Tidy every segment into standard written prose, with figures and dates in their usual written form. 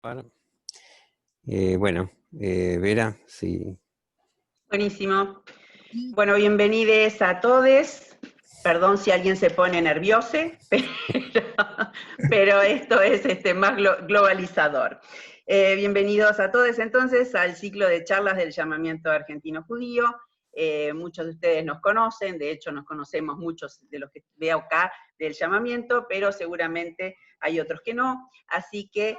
Bueno, Vera, sí. Buenísimo. Bueno, bienvenidos a todos. Perdón si alguien se pone nervioso, pero esto es más globalizador. Bienvenidos a todos entonces al ciclo de charlas del llamamiento argentino judío. Muchos de ustedes nos conocen, de hecho nos conocemos muchos de los que veo acá del llamamiento, pero seguramente hay otros que no. Así que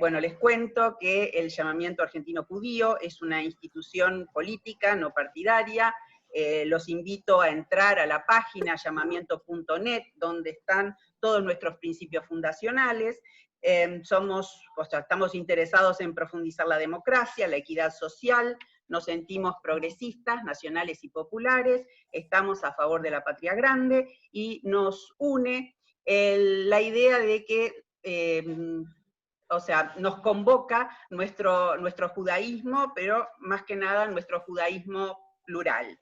bueno, les cuento que el llamamiento argentino judío es una institución política no partidaria. Los invito a entrar a la página llamamiento.net, donde están todos nuestros principios fundacionales. Estamos interesados en profundizar la democracia, la equidad social, nos sentimos progresistas, nacionales y populares, estamos a favor de la patria grande y nos une la idea de que nos convoca nuestro judaísmo, pero más que nada nuestro judaísmo plural.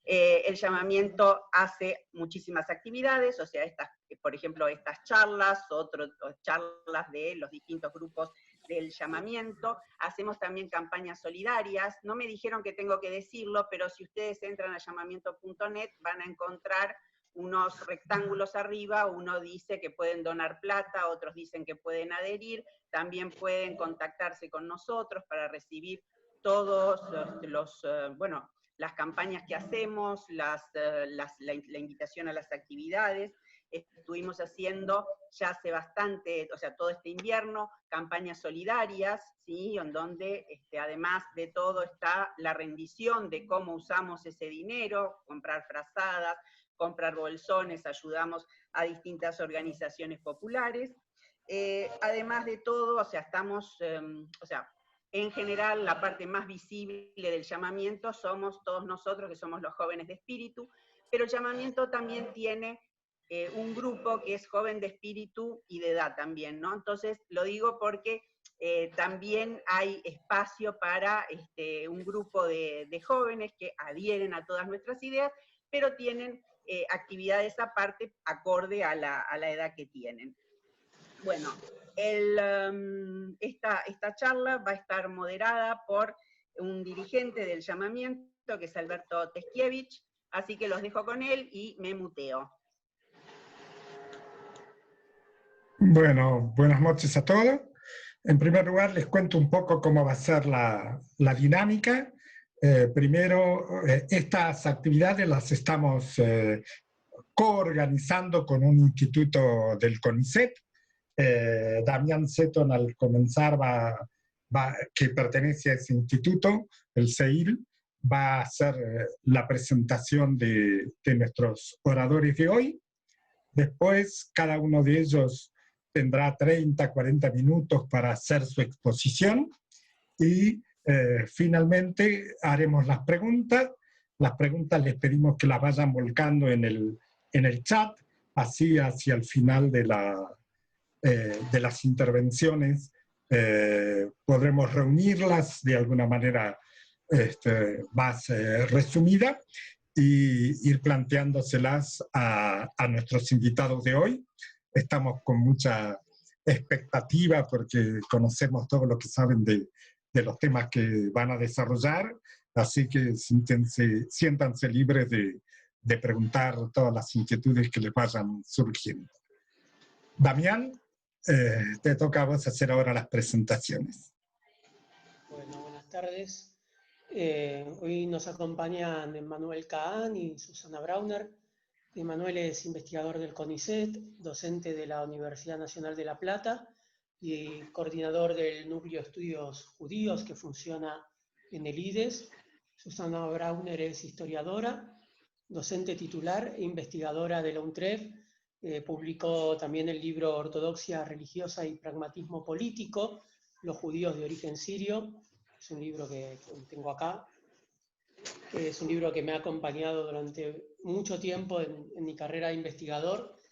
El llamamiento hace muchísimas actividades, por ejemplo, estas charlas, otras charlas de los distintos grupos del llamamiento. Hacemos también campañas solidarias. No me dijeron que tengo que decirlo, pero si ustedes entran a llamamiento.net van a encontrar unos rectángulos arriba, uno dice que pueden donar plata, otros dicen que pueden adherir, también pueden contactarse con nosotros para recibir todos las campañas que hacemos, la invitación a las actividades. Estuvimos haciendo ya hace bastante, todo este invierno, campañas solidarias, ¿sí? En donde además de todo está la rendición de cómo usamos ese dinero, comprar frazadas, comprar bolsones, ayudamos a distintas organizaciones populares. Además de todo, estamos, en general, la parte más visible del llamamiento somos todos nosotros, que somos los jóvenes de espíritu, pero el llamamiento también tiene un grupo que es joven de espíritu y de edad también, ¿no? Entonces, lo digo porque también hay espacio para un grupo de jóvenes que adhieren a todas nuestras ideas, pero tienen actividades aparte acorde a la edad que tienen. Bueno, esta charla va a estar moderada por un dirigente del llamamiento, que es Alberto Teskiewicz, así que los dejo con él y me muteo. Bueno, buenas noches a todos. En primer lugar, les cuento un poco cómo va a ser la dinámica. Primero, estas actividades las estamos coorganizando con un instituto del CONICET. Damián Seton, al comenzar, que pertenece a ese instituto, el CEIL, va a hacer la presentación de nuestros oradores de hoy. Después, cada uno de ellos tendrá 30, 40 minutos para hacer su exposición y finalmente haremos las preguntas. Las preguntas les pedimos que las vayan volcando en el chat, así hacia el final de las intervenciones podremos reunirlas de alguna manera más resumida y ir planteándoselas a nuestros invitados de hoy. Estamos con mucha expectativa porque conocemos todo lo que saben de los temas que van a desarrollar, así que siéntanse libres de preguntar todas las inquietudes que les vayan surgiendo. Damián, te toca a vos hacer ahora las presentaciones. Bueno, buenas tardes. Hoy nos acompañan Emmanuel Kahn y Susana Brauner. Emmanuel es investigador del CONICET, docente de la Universidad Nacional de La Plata y coordinador del Núcleo de Estudios Judíos que funciona en el IDES. Susana Brauner es historiadora, docente titular e investigadora de la UNTREF. Publicó también el libro Ortodoxia religiosa y pragmatismo político, los judíos de origen sirio. Es un libro que tengo acá. Es un libro que me ha acompañado durante mucho tiempo en mi carrera de investigador.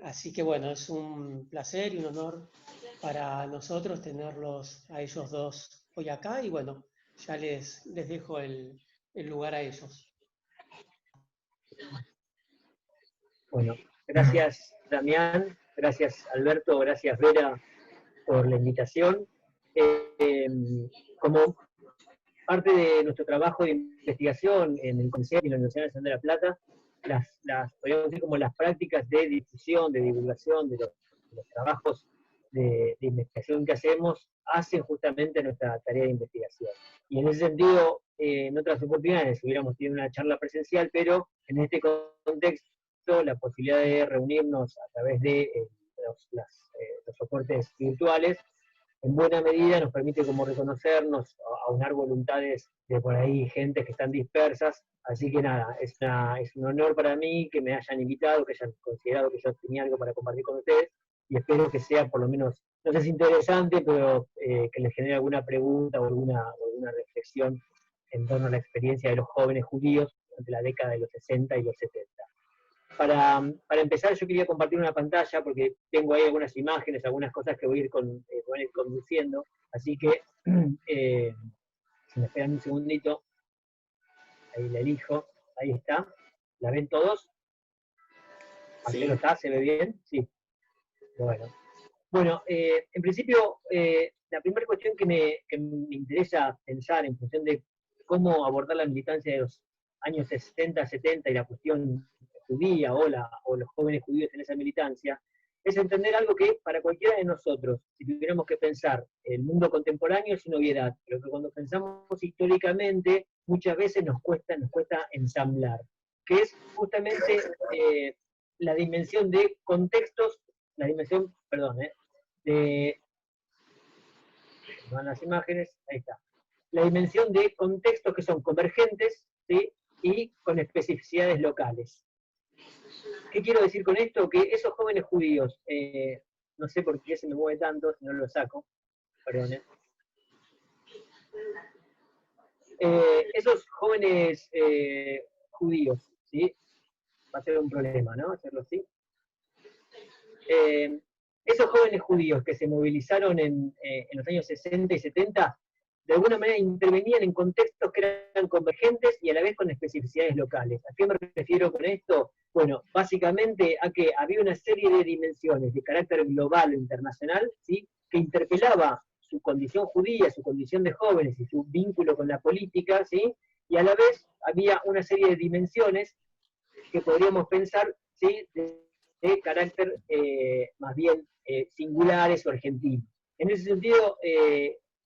Así que bueno, es un placer y un honor para nosotros tenerlos a ellos dos hoy acá. Y bueno, ya les dejo el lugar a ellos. Bueno, gracias Damián, gracias Alberto, gracias Vera por la invitación. Como parte de nuestro trabajo de investigación en el CONICET y la Universidad Nacional de La Plata, podríamos decir como las prácticas de difusión, de divulgación de los trabajos de investigación que hacemos, hacen justamente nuestra tarea de investigación. Y en ese sentido, en otras oportunidades hubiéramos tenido una charla presencial, pero en este contexto, la posibilidad de reunirnos a través de los soportes virtuales, en buena medida nos permite como reconocernos, aunar voluntades de por ahí, gente que están dispersas, así que nada, es un honor para mí que me hayan invitado, que hayan considerado que yo tenía algo para compartir con ustedes, y espero que sea por lo menos, no sé si interesante, pero que les genere alguna pregunta o alguna reflexión en torno a la experiencia de los jóvenes judíos durante la década de los 60 y los 70. Para empezar, yo quería compartir una pantalla, porque tengo ahí algunas imágenes, algunas cosas que voy a ir conduciendo, así que, si me esperan un segundito, ahí la elijo, ahí está, ¿la ven todos? ¿Marcelo está? ¿Se ve bien? Sí. Bueno, en principio, la primera cuestión que me interesa pensar en función de cómo abordar la militancia de los años 60, 70 y la cuestión judía o los jóvenes judíos en esa militancia, es entender algo que para cualquiera de nosotros, si tuviéramos que pensar el mundo contemporáneo, es una obviedad, pero que cuando pensamos históricamente, muchas veces nos cuesta ensamblar, que es justamente la dimensión de contextos, la dimensión, van las imágenes, ahí está, la dimensión de contextos que son convergentes, ¿sí? Y con especificidades locales. ¿Qué quiero decir con esto? Que esos jóvenes judíos, no sé por qué se me mueve tanto, si no lo saco, perdón. Esos jóvenes judíos, ¿sí? Va a ser un problema, ¿no? Hacerlo así. Esos jóvenes judíos que se movilizaron en los años 60 y 70, de alguna manera intervenían en contextos que eran convergentes y a la vez con especificidades locales. ¿A qué me refiero con esto? Bueno, básicamente a que había una serie de dimensiones de carácter global o internacional, ¿sí? Que interpelaba su condición judía, su condición de jóvenes y su vínculo con la política, ¿sí? Y a la vez había una serie de dimensiones que podríamos pensar, ¿sí? de carácter más bien singulares o argentinos. En ese sentido,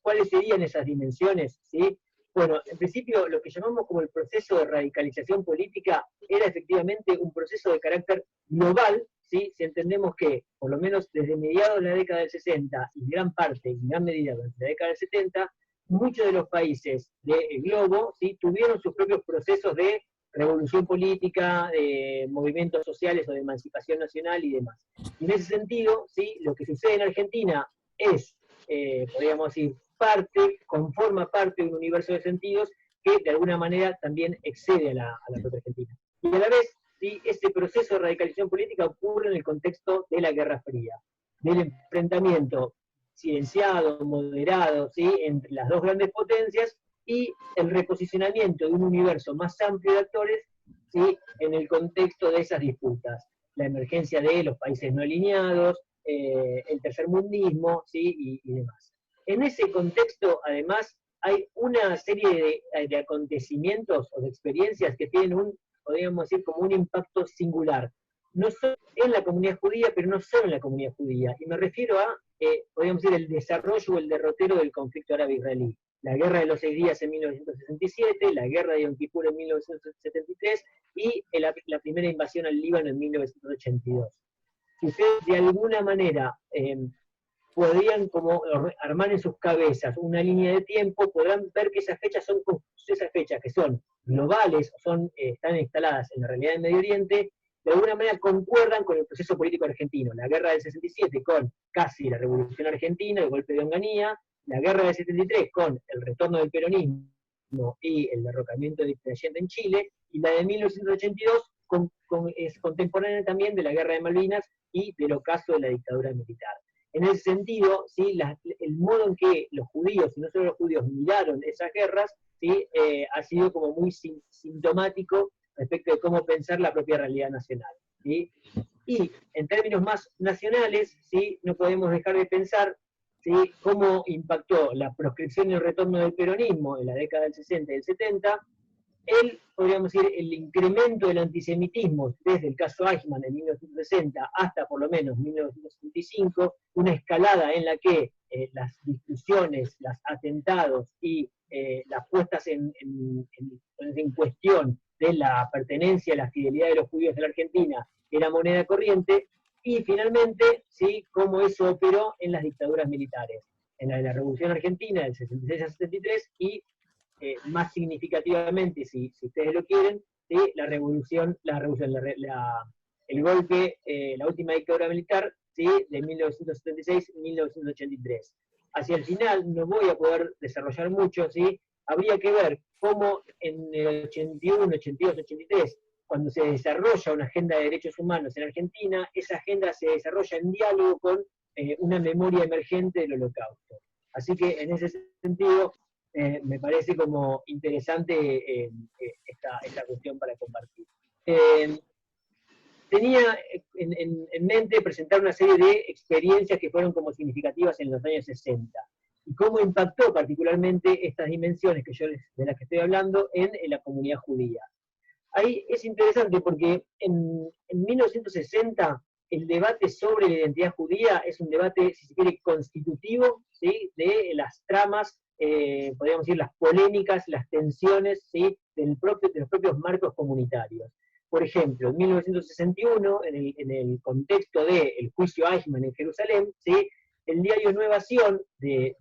¿cuáles serían esas dimensiones? ¿Sí? Bueno, en principio lo que llamamos como el proceso de radicalización política era efectivamente un proceso de carácter global, ¿sí? Si entendemos que, por lo menos desde mediados de la década del 60 y gran parte, en gran medida durante la década del 70, muchos de los países del globo, ¿sí? Tuvieron sus propios procesos de revolución política, de movimientos sociales o de emancipación nacional y demás. Y en ese sentido, ¿sí? Lo que sucede en Argentina es, podríamos decir, conforma parte de un universo de sentidos que de alguna manera también excede a la propia Argentina. Y a la vez, ¿sí? Ese proceso de radicalización política ocurre en el contexto de la Guerra Fría, del enfrentamiento silenciado, moderado, ¿sí? Entre las dos grandes potencias, y el reposicionamiento de un universo más amplio de actores, ¿sí? En el contexto de esas disputas. La emergencia de los países no alineados, el tercermundismo, ¿sí? y demás. En ese contexto, además, hay una serie de acontecimientos o de experiencias que tienen podríamos decir, como un impacto singular. No solo en la comunidad judía, pero no solo en la comunidad judía. Y me refiero a, podríamos decir, el desarrollo o el derrotero del conflicto árabe-israelí. La Guerra de los 6 días en 1967, la Guerra de Yom Kippur en 1973 y la primera invasión al Líbano en 1982. Si ustedes de alguna manera podrían como armar en sus cabezas una línea de tiempo, podrán ver que esas fechas que son globales, están instaladas en la realidad del Medio Oriente, de alguna manera concuerdan con el proceso político argentino. La Guerra del 67 con casi la Revolución Argentina, el golpe de Onganía, la Guerra del 73 con el retorno del peronismo y el derrocamiento de Allende en Chile, y la de 1982 es contemporánea también de la Guerra de Malvinas y del ocaso de la dictadura militar. En ese sentido, ¿sí? El modo en que los judíos, y no solo los judíos, miraron esas guerras, ¿sí? Ha sido como muy sintomático respecto de cómo pensar la propia realidad nacional, ¿sí? Y en términos más nacionales, ¿sí? No podemos dejar de pensar ¿sí? Cómo impactó la proscripción y el retorno del peronismo en la década del 60 y del 70, podríamos decir, el incremento del antisemitismo desde el caso Eichmann en 1960 hasta por lo menos 1975, una escalada en la que las discusiones, los atentados y las puestas en cuestión de la pertenencia y la fidelidad de los judíos de la Argentina era moneda corriente, y finalmente, ¿sí?, cómo eso operó en las dictaduras militares, en la de la Revolución Argentina del 66 al 73 y más significativamente, si ustedes lo quieren, de el golpe, la última dictadura militar, ¿sí?, de 1976-1983. Hacia el final no voy a poder desarrollar mucho, ¿sí? Habría que ver cómo en el 81, 82, 83, cuando se desarrolla una agenda de derechos humanos en Argentina, esa agenda se desarrolla en diálogo con una memoria emergente del Holocausto. Así que en ese sentido, me parece como interesante esta cuestión para compartir. Tenía en mente presentar una serie de experiencias que fueron como significativas en los años 60, y cómo impactó particularmente estas dimensiones de las que estoy hablando en la comunidad judía. Ahí es interesante porque en 1960 el debate sobre la identidad judía es un debate, si se quiere, constitutivo, ¿sí?, de las tramas, podríamos decir, las polémicas, las tensiones, ¿sí?, de los propios marcos comunitarios. Por ejemplo, en 1961, en el contexto del juicio Eichmann en Jerusalén, ¿sí?, el diario Nueva Acción, que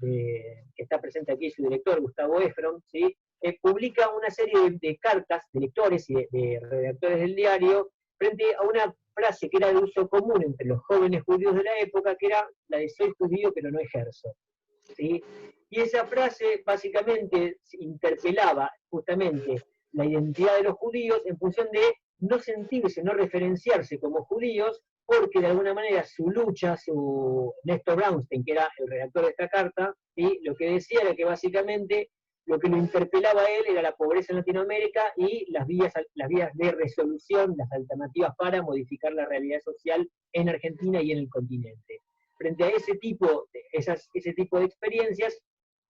está presente aquí su director, Gustavo Efron, ¿sí?, publica una serie de cartas de lectores y de redactores del diario frente a una frase que era de uso común entre los jóvenes judíos de la época, que era la de soy judío pero no ejerzo, ¿sí? Y esa frase básicamente interpelaba justamente la identidad de los judíos en función de no sentirse, no referenciarse como judíos, porque de alguna manera su lucha, Néstor Brownstein, que era el redactor de esta carta, ¿sí?, lo que decía era que básicamente lo que lo interpelaba a él era la pobreza en Latinoamérica y las vías de resolución, las alternativas para modificar la realidad social en Argentina y en el continente. Frente a ese tipo de experiencias,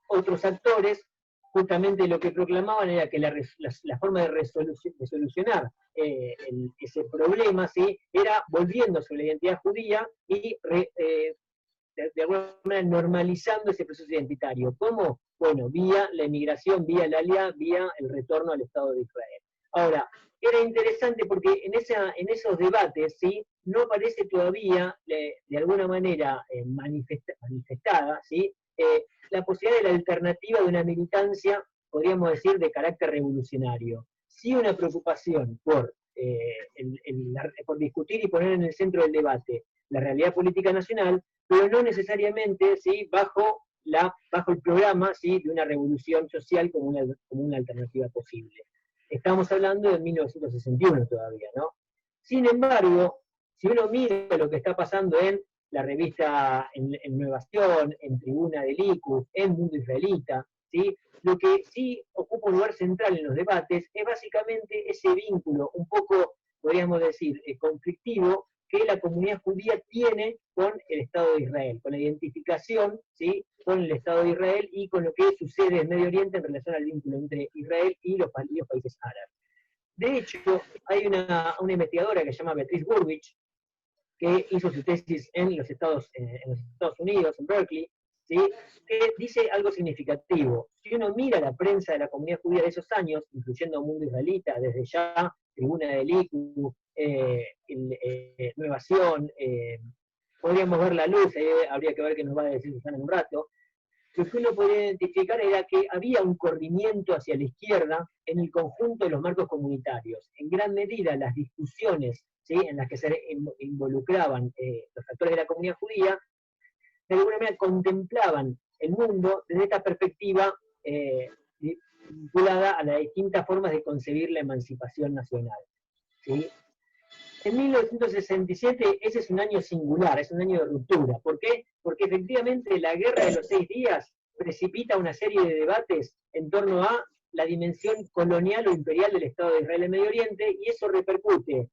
otros actores justamente lo que proclamaban era que la forma de solucionar ese problema, ¿sí?, era volviendo sobre la identidad judía y de alguna manera normalizando ese proceso identitario. ¿Cómo? Bueno, vía la emigración, vía la ALIA, vía el retorno al Estado de Israel. Ahora, era interesante porque en esos debates, ¿sí?, no aparece todavía, de alguna manera manifestada, ¿sí?, la posibilidad de la alternativa de una militancia, podríamos decir, de carácter revolucionario. Sí, una preocupación por discutir y poner en el centro del debate la realidad política nacional, pero no necesariamente, ¿sí?, bajo el programa, ¿sí?, de una revolución social como una alternativa posible. Estamos hablando de 1961 todavía, ¿no? Sin embargo, si uno mira lo que está pasando en la revista en Nueva Acción, en Tribuna del Likud, en Mundo Israelita, ¿sí?, lo que sí ocupa un lugar central en los debates es básicamente ese vínculo un poco, podríamos decir, conflictivo, que la comunidad judía tiene con el Estado de Israel, con la identificación, ¿sí?, con el Estado de Israel y con lo que sucede en Medio Oriente en relación al vínculo entre Israel y los países árabes. De hecho, hay una investigadora que se llama Beatriz Burbidge, que hizo su tesis en los Estados Unidos, en Berkeley, ¿sí?, que dice algo significativo. Si uno mira la prensa de la comunidad judía de esos años, incluyendo Mundo Israelita, desde ya, Tribuna del Likud, Nueva Acción, podríamos ver La Luz, habría que ver qué nos va a decir Susana en un rato. Lo que uno podría identificar era que había un corrimiento hacia la izquierda en el conjunto de los marcos comunitarios. En gran medida, las discusiones, ¿sí?, en las que se involucraban los actores de la comunidad judía, de alguna manera contemplaban el mundo desde esta perspectiva vinculada a las distintas formas de concebir la emancipación nacional, ¿sí? En 1967 ese es un año singular, es un año de ruptura. ¿Por qué? Porque efectivamente la Guerra de los 6 días precipita una serie de debates en torno a la dimensión colonial o imperial del Estado de Israel en Medio Oriente, y eso repercute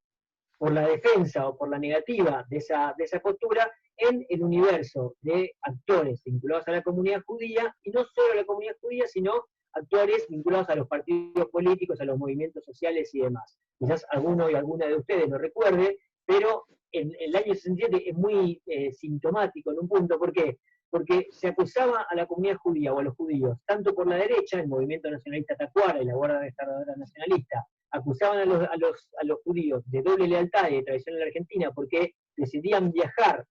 por la defensa o por la negativa de esa postura en el universo de actores vinculados a la comunidad judía, y no solo a la comunidad judía, sino actores vinculados a los partidos políticos, a los movimientos sociales y demás. Quizás alguno y alguna de ustedes lo recuerde, pero en el año 67 es muy sintomático en un punto. ¿Por qué? Porque se acusaba a la comunidad judía o a los judíos, tanto por la derecha, el movimiento nacionalista Tacuara y la Guardia Restauradora Nacionalista, acusaban a los judíos de doble lealtad y de traición en la Argentina porque decidían viajar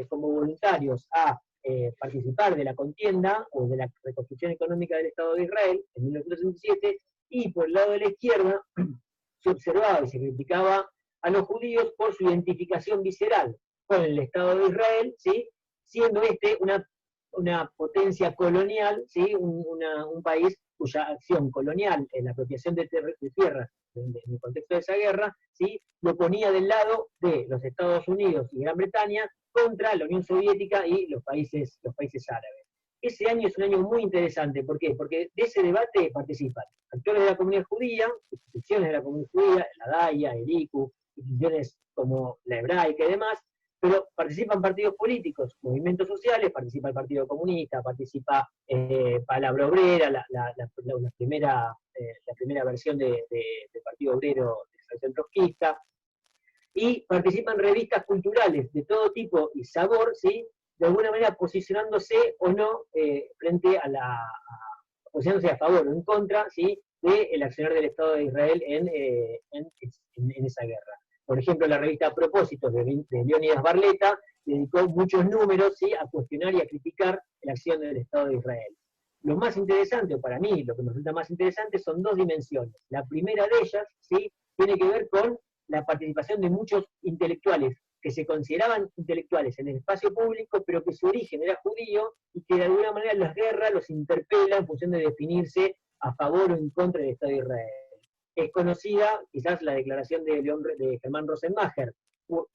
como voluntarios a participar de la contienda o de la reconstrucción económica del Estado de Israel en 1967, y por el lado de la izquierda se observaba y se criticaba a los judíos por su identificación visceral con el Estado de Israel, ¿sí?, siendo una potencia colonial, ¿sí?, un país cuya acción colonial en la apropiación de tierras en el contexto de esa guerra, ¿sí?, lo ponía del lado de los Estados Unidos y Gran Bretaña contra la Unión Soviética y los países árabes. Ese año es un año muy interesante. ¿Por qué? Porque de ese debate participan actores de la comunidad judía, instituciones de la comunidad judía, la DAIA, el ICU, instituciones como la hebraica y demás, pero participan partidos políticos, movimientos sociales, participa el Partido Comunista, participa Palabra Obrera, la primera versión del Partido Obrero de extracción trotskista, y participan revistas culturales de todo tipo y sabor, ¿sí?, de alguna manera posicionándose o no frente posicionándose a favor o en contra, ¿sí?, del accionar del Estado de Israel en esa guerra. Por ejemplo, la revista Propósitos de Leónidas Barletta dedicó muchos números, ¿sí?, a cuestionar y a criticar la acción del Estado de Israel. Lo más interesante, o para mí, lo que me resulta más interesante, son dos dimensiones. La primera de ellas, ¿sí?, tiene que ver con la participación de muchos intelectuales que se consideraban intelectuales en el espacio público, pero que su origen era judío, y que de alguna manera las guerras los interpela en función de definirse a favor o en contra del Estado de Israel. Es conocida quizás la declaración de Germán Rosenmacher,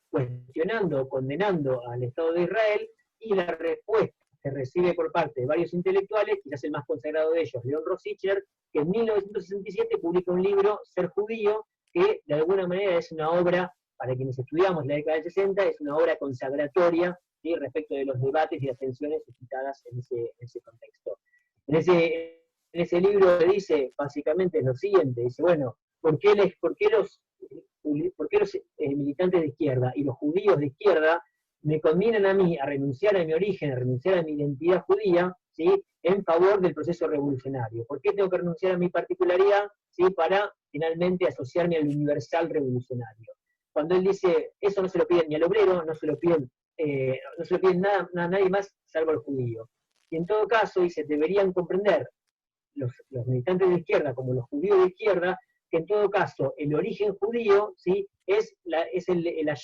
cuestionando, condenando al Estado de Israel, y la respuesta que recibe por parte de varios intelectuales, quizás el más consagrado de ellos, León Rosichner, que en 1967 publica un libro, Ser judío, que de alguna manera es una obra, para quienes estudiamos la década del 60, es una obra consagratoria, ¿sí?, respecto de los debates y las tensiones suscitadas en ese contexto. En ese libro se dice básicamente lo siguiente, dice, bueno, ¿por qué los militantes de izquierda y los judíos de izquierda me convienen a mí a renunciar a mi origen, a renunciar a mi identidad judía, ¿sí?, en favor del proceso revolucionario? ¿Por qué tengo que renunciar a mi particularidad, ¿sí?, para finalmente asociarme al universal revolucionario? Cuando él dice, eso no se lo piden ni al obrero, no se lo piden nada, a nadie más salvo al judío. Y en todo caso, dice, deberían comprender los militantes de izquierda como los judíos de izquierda, que en todo caso el origen judío, ¿sí?, es la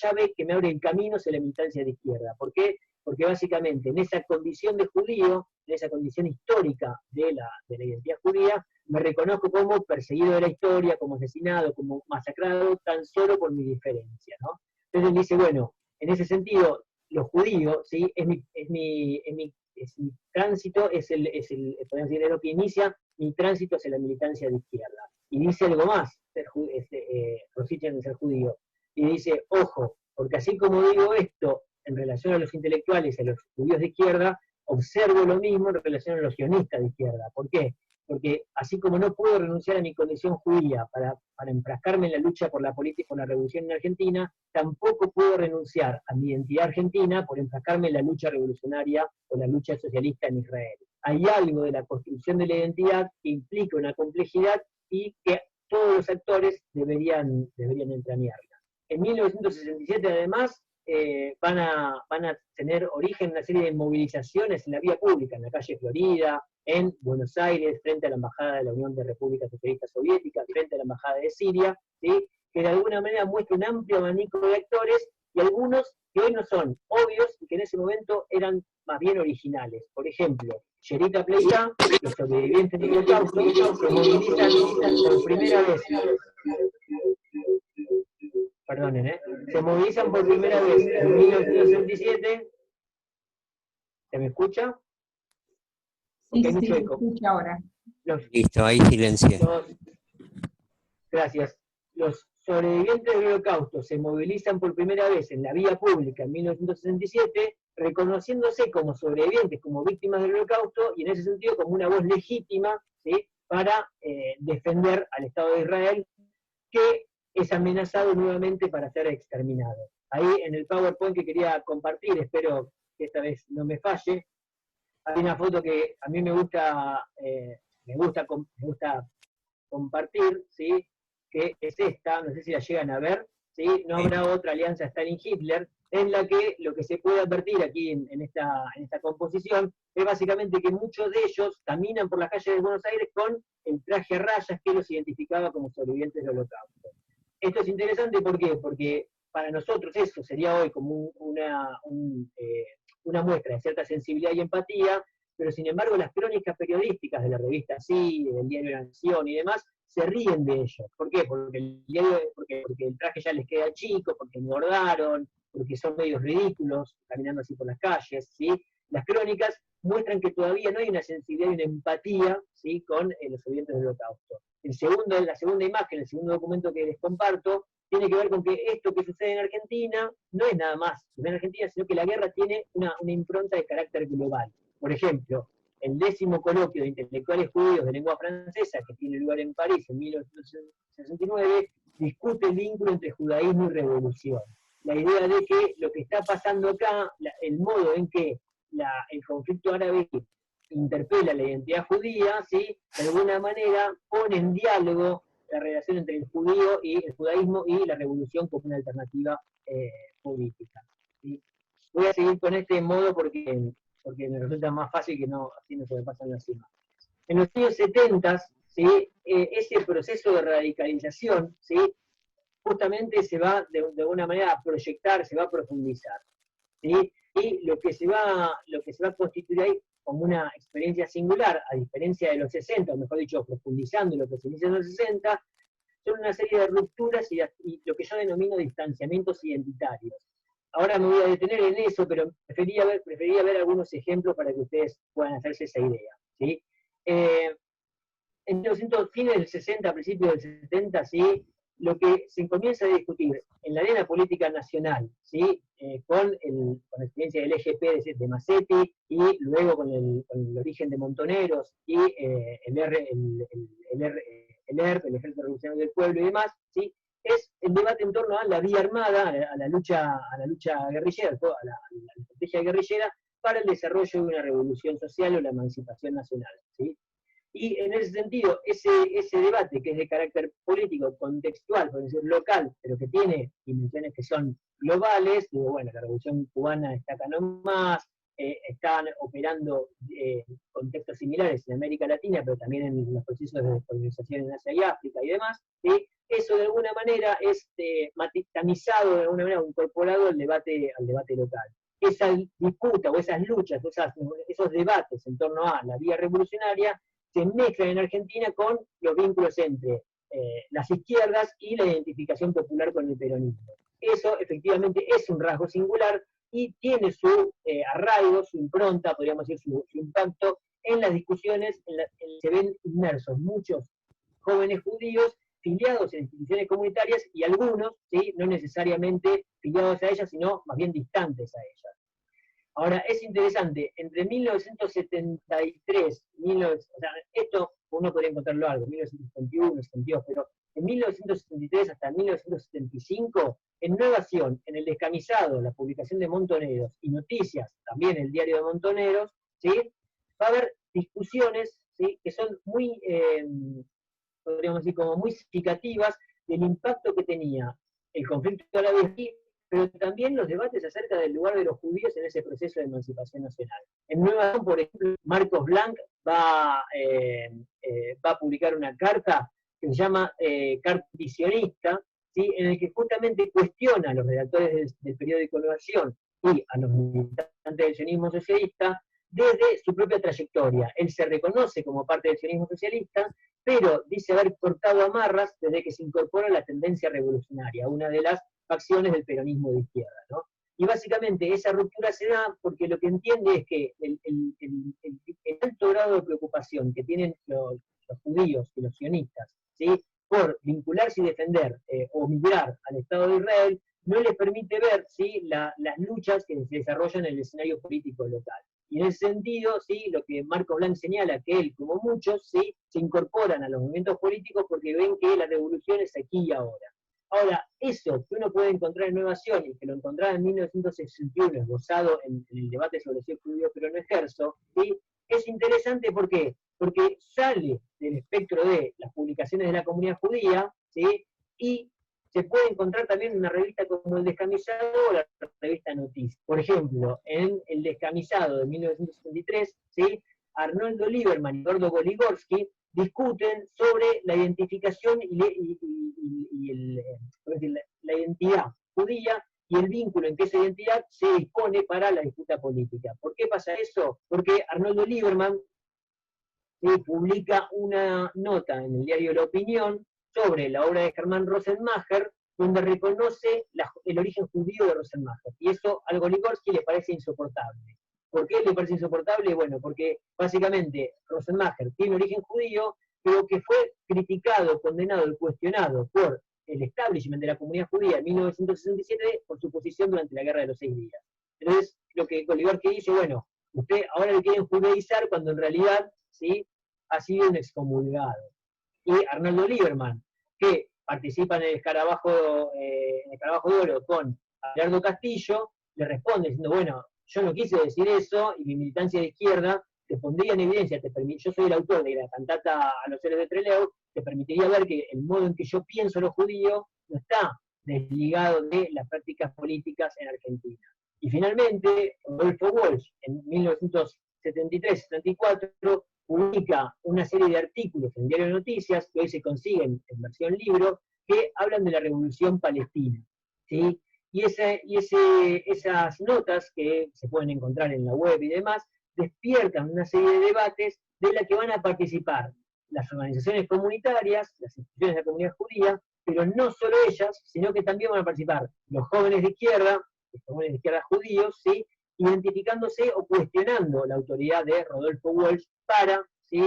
llave que me abre el camino hacia la militancia de izquierda. ¿Por qué? Porque básicamente en esa condición de judío, en esa condición histórica de la identidad judía, me reconozco como perseguido de la historia, como asesinado, como masacrado, tan solo por mi diferencia, ¿no? Entonces él dice, bueno, en ese sentido, los judíos, ¿sí?, es mi tránsito, podemos decir, es lo que inicia mi tránsito hacia la militancia de izquierda. Y dice algo más, Rosichner, de Ser judío, y dice, ojo, porque así como digo esto en relación a los intelectuales, a los judíos de izquierda, observo lo mismo en relación a los sionistas de izquierda. ¿Por qué? Porque así como no puedo renunciar a mi condición judía para enfrascarme en la lucha por la política, por la revolución en Argentina, tampoco puedo renunciar a mi identidad argentina por enfrascarme en la lucha revolucionaria o la lucha socialista en Israel. Hay algo de la construcción de la identidad que implica una complejidad y que todos los actores deberían entrañarla. En 1967, además, van a tener origen una serie de movilizaciones en la vía pública, en la calle Florida, en Buenos Aires, frente a la Embajada de la Unión de Repúblicas Socialistas Soviéticas, frente a la Embajada de Siria, ¿sí?, que de alguna manera muestra un amplio abanico de actores, y algunos que hoy no son obvios y que en ese momento eran más bien originales. Por ejemplo, Sherita Pleitá, los sobrevivientes del Holocausto, se movilizan por primera vez. Perdonen, se movilizan por primera vez en 1967. ¿Se me escucha? Sí, sí, se escucha ahora. Listo, hay silencio. Gracias. Los sobrevivientes del Holocausto se movilizan por primera vez en la vía pública en 1967 reconociéndose como sobrevivientes, como víctimas del Holocausto, y en ese sentido como una voz legítima, ¿sí?, para defender al Estado de Israel, que es amenazado nuevamente para ser exterminado. Ahí en el PowerPoint que quería compartir, espero que esta vez no me falle, hay una foto que a mí me gusta compartir, ¿sí?, que es esta, no sé si la llegan a ver, ¿sí? No habrá otra alianza Stalin-Hitler, en la que lo que se puede advertir aquí en esta composición es básicamente que muchos de ellos caminan por las calles de Buenos Aires con el traje a rayas que los identificaba como sobrevivientes del Holocausto. Esto es interesante, ¿por qué? Porque para nosotros eso sería hoy como una muestra de cierta sensibilidad y empatía, pero sin embargo las crónicas periodísticas de la revista Sí, del diario La Nación y demás, se ríen de ellos. ¿Por qué? Porque el traje ya les queda chico, porque engordaron, porque son medios ridículos, caminando así por las calles, ¿sí? Las crónicas muestran que todavía no hay una sensibilidad y una empatía, ¿sí?, con los sobrevivientes del Holocausto. La segunda imagen, el segundo documento que les comparto, tiene que ver con que esto que sucede en Argentina no es nada más en Argentina, sino que la guerra tiene una impronta de carácter global. Por ejemplo, el 10º coloquio de intelectuales judíos de lengua francesa, que tiene lugar en París en 1969, discute el vínculo entre judaísmo y revolución. La idea de que lo que está pasando acá, el modo en que el conflicto árabe interpela la identidad judía, ¿sí?, de alguna manera pone en diálogo la relación entre el judaísmo y la revolución como una alternativa política, ¿sí? Voy a seguir con este modo porque me resulta más fácil, que no, así no se me pasan las imágenes. En los años 70, ¿sí?, ese proceso de radicalización, ¿sí?, justamente se va de alguna manera a proyectar, se va a profundizar, ¿sí? Y lo que se va a constituir ahí como una experiencia singular, a diferencia de los 60, o mejor dicho, profundizando lo que se inicia en los 60, son una serie de rupturas y lo que yo denomino distanciamientos identitarios. Ahora me voy a detener en eso, pero prefería ver algunos ejemplos para que ustedes puedan hacerse esa idea, ¿sí? En los fines del 60, principios del 70, ¿sí?, lo que se comienza a discutir en la arena política nacional, ¿sí?, con la experiencia del EGP de Massetti, y luego con el origen de Montoneros, y el ERP, el Ejército Revolucionario del Pueblo y demás, ¿sí?, es el debate en torno a la vía armada, a la lucha guerrillera, a la estrategia guerrillera, para el desarrollo de una revolución social o la emancipación nacional, ¿sí? Y en ese sentido, ese debate, que es de carácter político, contextual, por decir local, pero que tiene dimensiones que son globales, digo, bueno, la Revolución Cubana está acá nomás, están operando contextos similares en América Latina, pero también en los procesos de descolonización en Asia y África y demás, ¿sí? Eso de alguna manera es tamizado, de alguna manera incorporado al debate local. Esa disputa o esas luchas, esos debates en torno a la vía revolucionaria se mezclan en Argentina con los vínculos entre las izquierdas y la identificación popular con el peronismo. Eso efectivamente es un rasgo singular y tiene su arraigo, su impronta, podríamos decir su impacto en las discusiones en las que se ven inmersos muchos jóvenes judíos filiados en instituciones comunitarias y algunos, ¿sí?, no necesariamente filiados a ellas, sino más bien distantes a ellas. Ahora, es interesante, entre 1973, esto uno podría encontrarlo algo, 1971, 72, pero en 1973 hasta 1975, en Novación, en el Descamisado, la publicación de Montoneros, y Noticias, también el diario de Montoneros, ¿sí?, va a haber discusiones, ¿sí?, que son muy, podríamos decir, como muy significativas del impacto que tenía el conflicto árabe, pero también los debates acerca del lugar de los judíos en ese proceso de emancipación nacional. En Nueva York, por ejemplo, Marcos Blanc va a publicar una carta que se llama Carta Visionista, ¿sí?, en el que justamente cuestiona a los redactores del periódico Novación y a los militantes del sionismo socialista desde su propia trayectoria. Él se reconoce como parte del sionismo socialista, pero dice haber cortado amarras desde que se incorpora la tendencia revolucionaria, una de las facciones del peronismo de izquierda, ¿no? Y básicamente esa ruptura se da porque lo que entiende es que el alto grado de preocupación que tienen los judíos y los sionistas, ¿sí?, por vincularse y defender o migrar al Estado de Israel, no les permite ver, ¿sí?, las luchas que se desarrollan en el escenario político local. Y en ese sentido, ¿sí?, lo que Marcos Blanc señala, que él, como muchos, ¿sí?, se incorporan a los movimientos políticos porque ven que la revolución es aquí y ahora. Ahora, eso que uno puede encontrar en Nueva Sion y que lo encontraba en 1961, esbozado en el debate sobre si es judío pero no ejerzo, ¿sí?, es interesante. ¿Por qué? Porque sale del espectro de las publicaciones de la comunidad judía, ¿sí?, y se puede encontrar también en una revista como El Descamisado o la revista Noticias. Por ejemplo, en El Descamisado de 1973, ¿sí?, Arnoldo Lieberman y Eduardo Goligorsky discuten sobre la identificación la identidad judía y el vínculo en que esa identidad se dispone para la disputa política. ¿Por qué pasa eso? Porque Arnoldo Lieberman publica una nota en el diario La Opinión sobre la obra de Germán Rosenmacher, donde reconoce el origen judío de Rosenmacher. Y eso a Goligorsky le parece insoportable. ¿Por qué le parece insoportable? Bueno, porque básicamente Rosenmacher tiene origen judío, pero que fue criticado, condenado y cuestionado por el establishment de la comunidad judía en 1967 por su posición durante la Guerra de los 6 Días. Entonces, lo que Goligorsky dice, bueno, usted ahora le quieren judaizar cuando en realidad, ¿sí?, ha sido un excomulgado. Y Arnoldo Lieberman, que participa en el Escarabajo de Oro con Gerardo Castillo, le responde diciendo, bueno, yo no quise decir eso, y mi militancia de izquierda te pondría en evidencia, yo soy el autor de la cantata A los héroes de Trelew, te permitiría ver que el modo en que yo pienso lo judío no está desligado de las prácticas políticas en Argentina. Y finalmente, Rodolfo Walsh, en 1973-74, publica una serie de artículos en Diario de Noticias, que hoy se consiguen en versión libro, que hablan de la Revolución Palestina, ¿sí? Y esas notas, que se pueden encontrar en la web y demás, despiertan una serie de debates de la que van a participar las organizaciones comunitarias, las instituciones de la comunidad judía, pero no solo ellas, sino que también van a participar los jóvenes de izquierda judíos, ¿sí?, identificándose o cuestionando la autoridad de Rodolfo Walsh para, ¿sí?,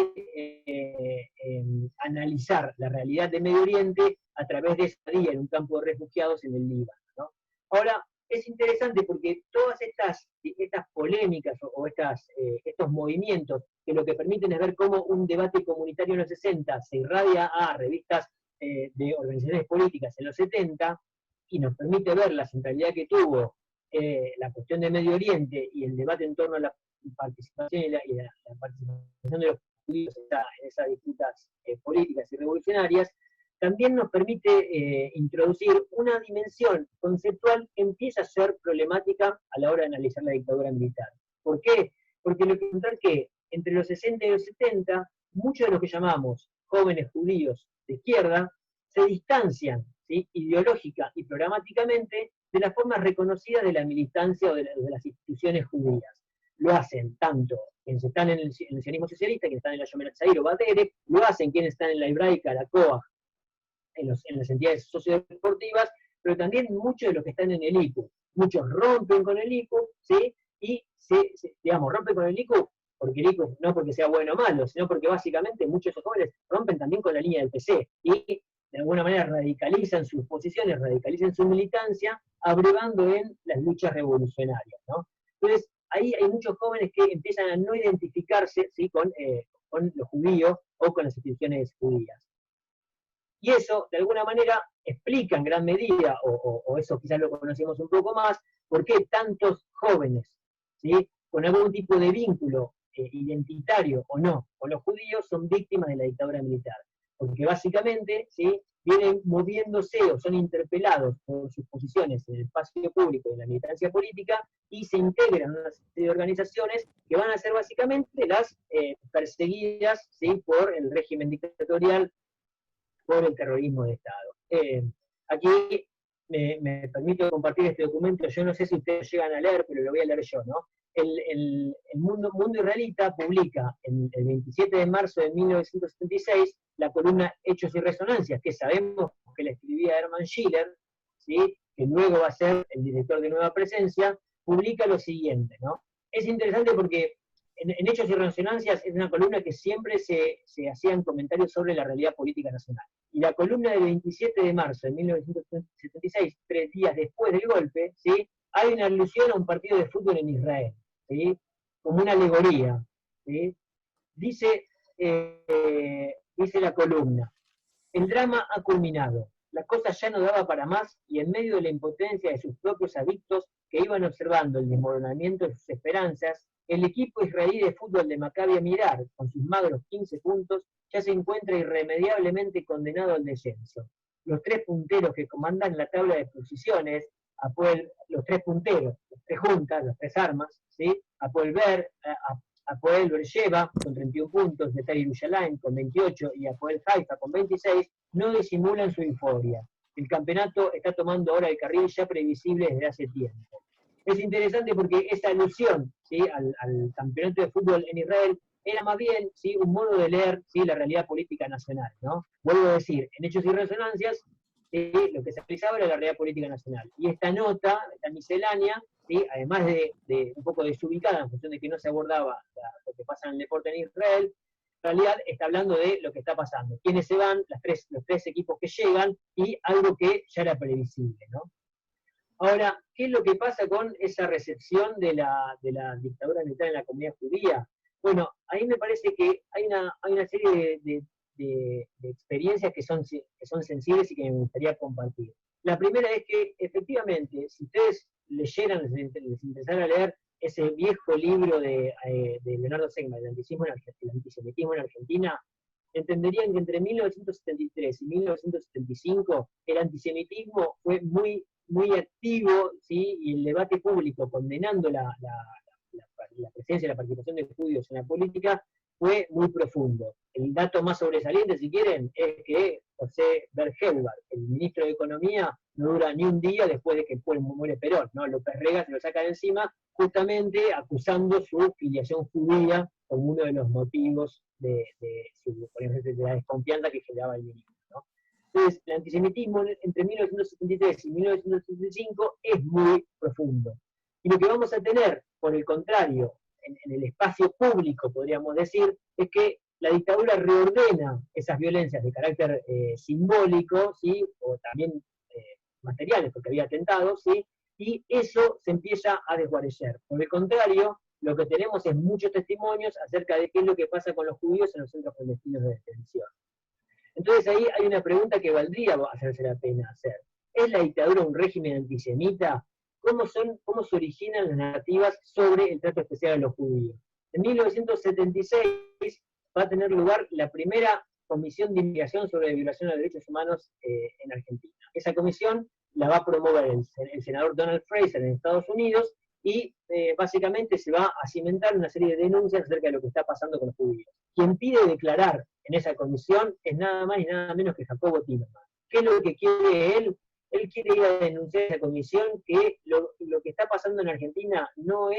analizar la realidad de Medio Oriente a través de esa día en un campo de refugiados en el Líbano, ¿no? Ahora, es interesante porque todas estas polémicas o estos movimientos que lo que permiten es ver cómo un debate comunitario en los 60 se irradia a revistas de organizaciones políticas en los 70 y nos permite ver la centralidad que tuvo la cuestión de Medio Oriente y el debate en torno a la participación y la participación de los judíos en esas disputas políticas y revolucionarias, también nos permite introducir una dimensión conceptual que empieza a ser problemática a la hora de analizar la dictadura militar. ¿Por qué? Porque lo que encontrar que entre los 60 y los 70, muchos de los que llamamos jóvenes judíos de izquierda se distancian, ¿sí?, ideológica y programáticamente de las formas reconocidas de la militancia o de las instituciones judías. Lo hacen tanto quienes están en el sionismo socialista, quienes están en la Yomer Hatzair o Badere, lo hacen quienes están en la hebraica, la COA, en las entidades sociodeportivas, pero también muchos de los que están en el ICU. Muchos rompen con el ICU, ¿sí?, y rompen con el ICU porque el ICU no porque sea bueno o malo, sino porque básicamente muchos de esos jóvenes rompen también con la línea del PC, y de alguna manera radicalizan sus posiciones, radicalizan su militancia, abrevando en las luchas revolucionarias, ¿no? Entonces, ahí hay muchos jóvenes que empiezan a no identificarse, ¿sí?, con los judíos o con las instituciones judías. Y eso, de alguna manera, explica en gran medida, o eso quizás lo conocemos un poco más, por qué tantos jóvenes, ¿sí?, con algún tipo de vínculo identitario o no con los judíos son víctimas de la dictadura militar. Porque básicamente, ¿sí?, vienen moviéndose o son interpelados por sus posiciones en el espacio público y en la militancia política y se integran en una serie de organizaciones que van a ser básicamente las perseguidas, ¿sí?, por el régimen dictatorial, por el terrorismo de Estado. Aquí me permito compartir este documento, yo no sé si ustedes llegan a leer, pero lo voy a leer yo, ¿no? El Mundo Israelita publica el 27 de marzo de 1976 la columna Hechos y Resonancias, que sabemos que la escribía Hermann Schiller, ¿sí?, que luego va a ser el director de Nueva Presencia, publica lo siguiente, ¿no? Es interesante porque en Hechos y Resonancias es una columna que siempre se hacían comentarios sobre la realidad política nacional. Y la columna del 27 de marzo de 1976, 3 días después del golpe, ¿sí?, hay una alusión a un partido de fútbol en Israel, ¿sí?, como una alegoría, ¿sí? Dice la columna: el drama ha culminado, la cosa ya no daba para más, y en medio de la impotencia de sus propios adictos que iban observando el desmoronamiento de sus esperanzas, el equipo israelí de fútbol de Maccabi Amirar, con sus magros 15 puntos, ya se encuentra irremediablemente condenado al descenso. Los 3 punteros que comandan la tabla de posiciones, los 3 punteros, las 3 juntas, las 3 armas, ¿sí?, Hapoel Beersheva con 31 puntos, Beitar Yerushalayim con 28 y Hapoel Haifa con 26, no disimulan su euforia. El campeonato está tomando ahora el carril ya previsible desde hace tiempo. Es interesante porque esa alusión, ¿sí?, al campeonato de fútbol en Israel era más bien, ¿sí?, un modo de leer, ¿sí?, la realidad política nacional, ¿no? Vuelvo a decir, en Hechos y Resonancias, lo que se analizaba era la realidad política nacional. Y esta nota, esta miscelánea, ¿sí?, además de un poco desubicada en función de que no se abordaba lo que pasa en el deporte en Israel, en realidad está hablando de lo que está pasando. Quiénes se van, los 3 equipos que llegan, y algo que ya era previsible, ¿no? Ahora, ¿qué es lo que pasa con esa recepción de la dictadura militar en la comunidad judía? Bueno, ahí me parece que hay una serie de experiencias que son sensibles y que me gustaría compartir. La primera es que, efectivamente, si ustedes leyeran, les interesara leer ese viejo libro de Leonardo Segma, el antisemitismo en Argentina, entenderían que entre 1973 y 1975 el antisemitismo fue muy, muy activo, ¿sí?, y el debate público condenando la presencia y la participación de judíos en la política fue muy profundo. El dato más sobresaliente, si quieren, es que José Bergeubar, el ministro de Economía, no dura ni un día después de que muere Perón, ¿no? López Rega se lo saca de encima, justamente acusando su filiación judía como uno de los motivos de la desconfianza que generaba el ministro, ¿no? Entonces, el antisemitismo entre 1973 y 1975 es muy profundo. Y lo que vamos a tener, por el contrario, en el espacio público, podríamos decir, es que la dictadura reordena esas violencias de carácter simbólico, ¿sí?, o también materiales, porque había atentados, ¿sí?, y eso se empieza a desguarecer. Por el contrario, lo que tenemos es muchos testimonios acerca de qué es lo que pasa con los judíos en los centros clandestinos de detención. Entonces ahí hay una pregunta que valdría hacerse la pena hacer. ¿Es la dictadura un régimen antisemita? ¿Cómo se originan las narrativas sobre el trato especial a los judíos? En 1976 va a tener lugar la primera comisión de investigación sobre violación de derechos humanos en Argentina. Esa comisión la va a promover el senador Donald Fraser en Estados Unidos y básicamente se va a cimentar una serie de denuncias acerca de lo que está pasando con los judíos. Quien pide declarar en esa comisión es nada más y nada menos que Jacobo Timerman. ¿Qué es lo que quiere él? Él quiere ir a denunciar a esa comisión que lo que está pasando en Argentina no